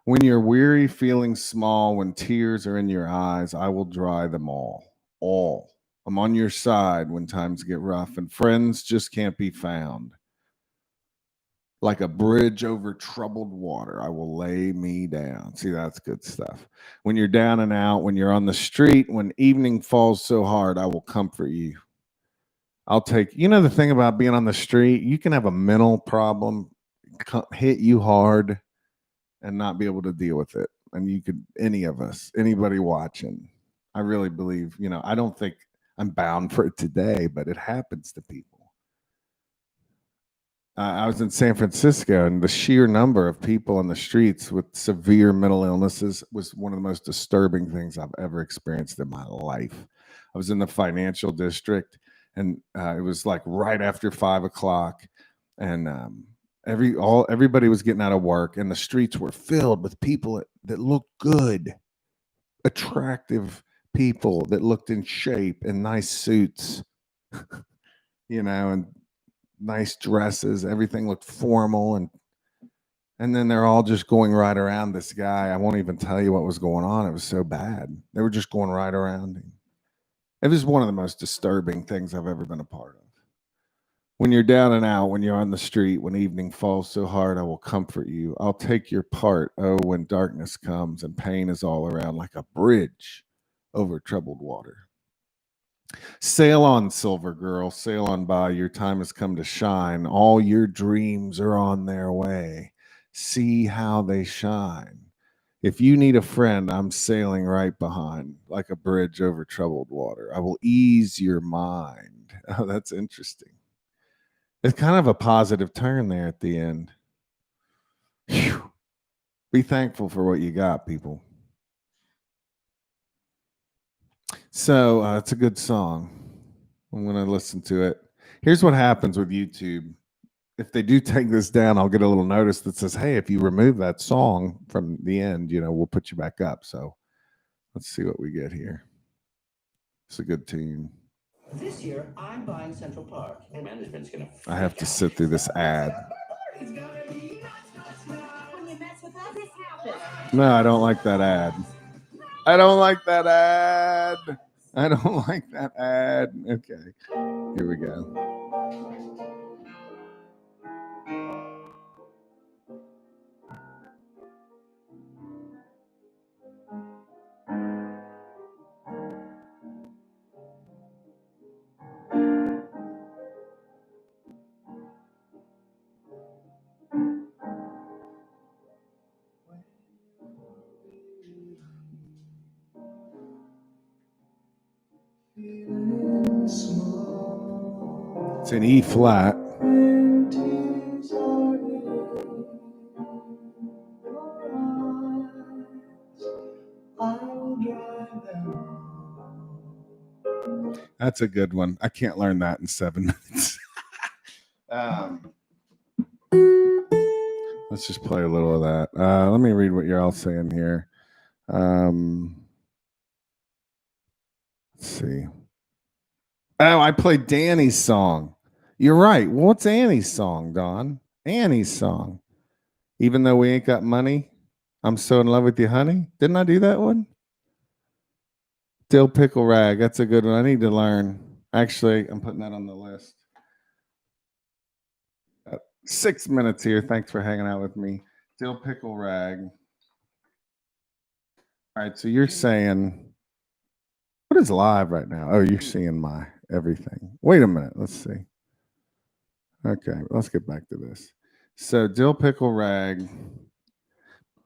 When you're weary, feeling small, when tears are in your eyes, I will dry them all. All. I'm on your side when times get rough and friends just can't be found. Like a bridge over troubled water, I will lay me down. See, that's good stuff. When you're down and out, when you're on the street, when evening falls so hard, I will comfort you. I'll take, the thing about being on the street, you can have a mental problem hit you hard and not be able to deal with it. And you could, any of us, anybody watching, I really believe, I don't think I'm bound for it today, but it happens to people. I was in San Francisco, and the sheer number of people on the streets with severe mental illnesses was one of the most disturbing things I've ever experienced in my life. I was in the financial district, and it was like right after 5:00, and everybody was getting out of work, and the streets were filled with people that looked good, attractive people that looked in shape in nice suits, and nice dresses. Everything looked formal, and then they're all just going right around this guy. I won't even tell you what was going on. It was so bad. They were just going right around him. It was one of the most disturbing things I've ever been a part of. When you're down and out, when you're on the street, when evening falls so hard, I will comfort you. I'll take your part. Oh, when darkness comes and pain is all around, like a bridge over troubled water. Sail on, silver girl, sail on by. Your time has come to shine. All your dreams are on their way. See how they shine. If you need a friend, I'm sailing right behind, like a bridge over troubled water. I will ease your mind. Oh, that's interesting. It's kind of a positive turn there at the end. Whew. Be thankful for what you got, people. So it's a good song. I'm going to listen to it. Here's what happens with YouTube. If they do take this down, I'll get a little notice that says, hey, if you remove that song from the end, we'll put you back up. So let's see what we get here. It's a good tune. This year, I'm buying Central Park, and management's gonna. I have to sit through this ad. When you mess with us, this happens. No, I don't like that ad. I don't like that ad. I don't like that ad. Okay, here we go. It's in E flat. That's a good one. I can't learn that in 7 minutes. Let's just play a little of that. Let me read what you're all saying here. Let's see. Oh, I played Danny's song. You're right. Well, what's Annie's song, Don? Annie's song. Even though we ain't got money, I'm so in love with you, honey. Didn't I do that one? Dill pickle rag. That's a good one. I need to learn. Actually, I'm putting that on the list. 6 minutes here. Thanks for hanging out with me. Dill pickle rag. All right, so you're saying what is live right now? Oh, you're seeing my everything. Wait a minute. Let's see. Okay, let's get back to this. So dill pickle rag.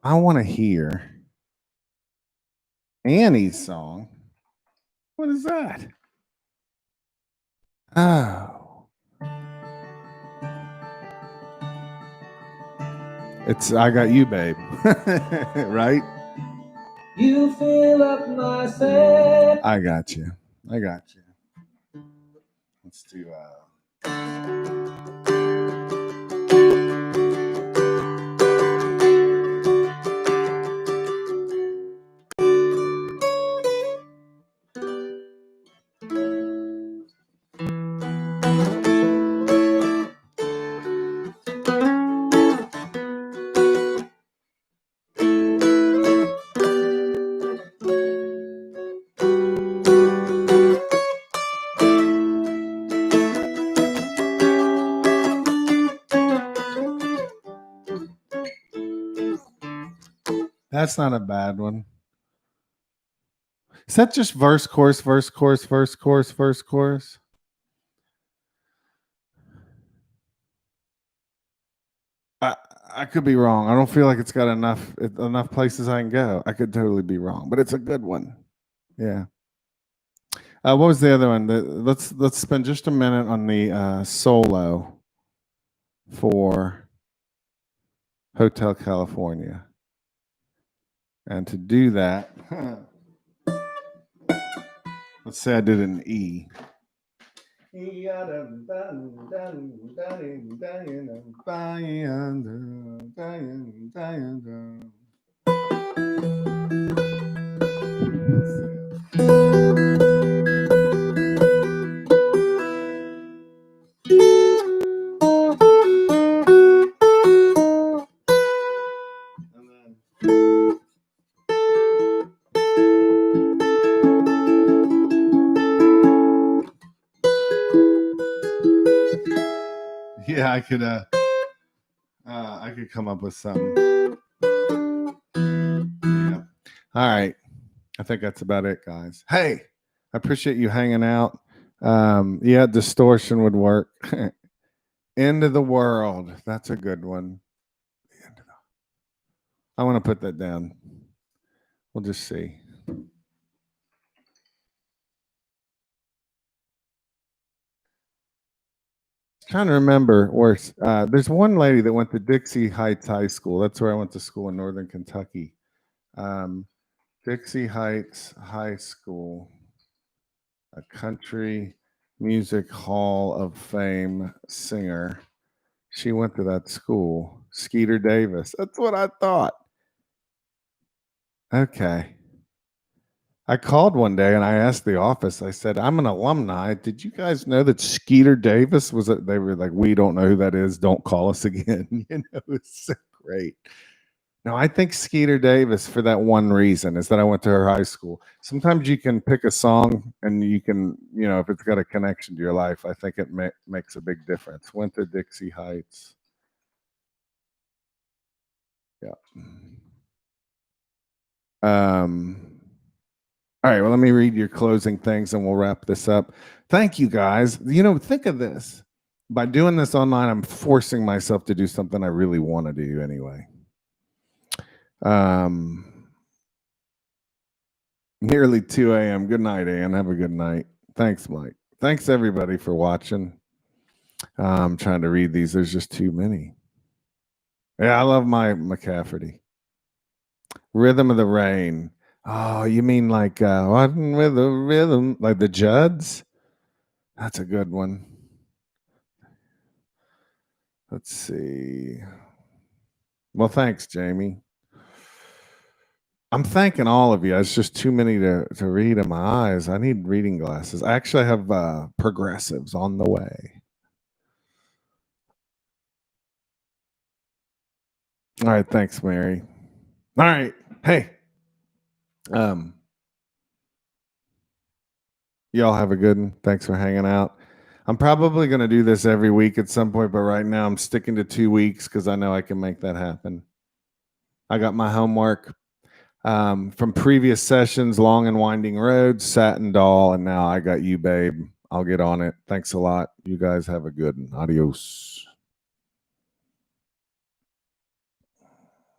I want to hear Annie's song. What is that? Oh. It's I Got You, Babe. Right? You fill up my sail. I got you. I got you. Let's do that's not a bad one. Is that just verse, chorus, verse, chorus, verse, chorus, verse, chorus? I could be wrong. I don't feel like it's got enough places I can go. I could totally be wrong, but it's a good one. Yeah. What was the other one? Let's spend just a minute on the solo for Hotel California. And to do that, let's say I did an E. Yeah, I could come up with something. Yeah. All right. I think that's about it, guys. Hey, I appreciate you hanging out. Yeah, distortion would work. End of the world. That's a good one. I want to put that down. We'll just see. Trying to remember where there's one lady that went to Dixie Heights High School. That's where I went to school in Northern Kentucky. Dixie Heights High School, a country music hall of fame singer. She went to that school. Skeeter Davis. That's what I thought. Okay. I called one day and I asked the office, I said, I'm an alumni. Did you guys know that Skeeter Davis was it? They were like, we don't know who that is. Don't call us again. You know, it's so great. No, I think Skeeter Davis for that one reason is that I went to her high school. Sometimes you can pick a song and you can, you know, if it's got a connection to your life, I think it makes a big difference. Went to Dixie Heights. Yeah. All right, well, let me read your closing things and we'll wrap this up. Thank you, guys. You know, think of this. By doing this online, I'm forcing myself to do something I really want to do anyway. Nearly 2 a.m. Good night, Ann. Have a good night. Thanks, Mike. Thanks, everybody, for watching. I'm trying to read these. There's just too many. Yeah, I love my McCafferty. Rhythm of the Rain. Oh, you mean like Walking with the Rhythm, like the Judds? That's a good one. Let's see. Well, thanks, Jamie. I'm thanking all of you. It's just too many to read in my eyes. I need reading glasses. I actually have progressives on the way. All right, thanks, Mary. All right. Hey. Y'all have a good one. Thanks for hanging out. I'm probably going to do this every week at some point, but right now I'm sticking to 2 weeks because I know I can make that happen. I got my homework from previous sessions, Long and Winding Road, Satin Doll, and now I got you, babe. I'll get on it. Thanks a lot. You guys have a good one. Adios.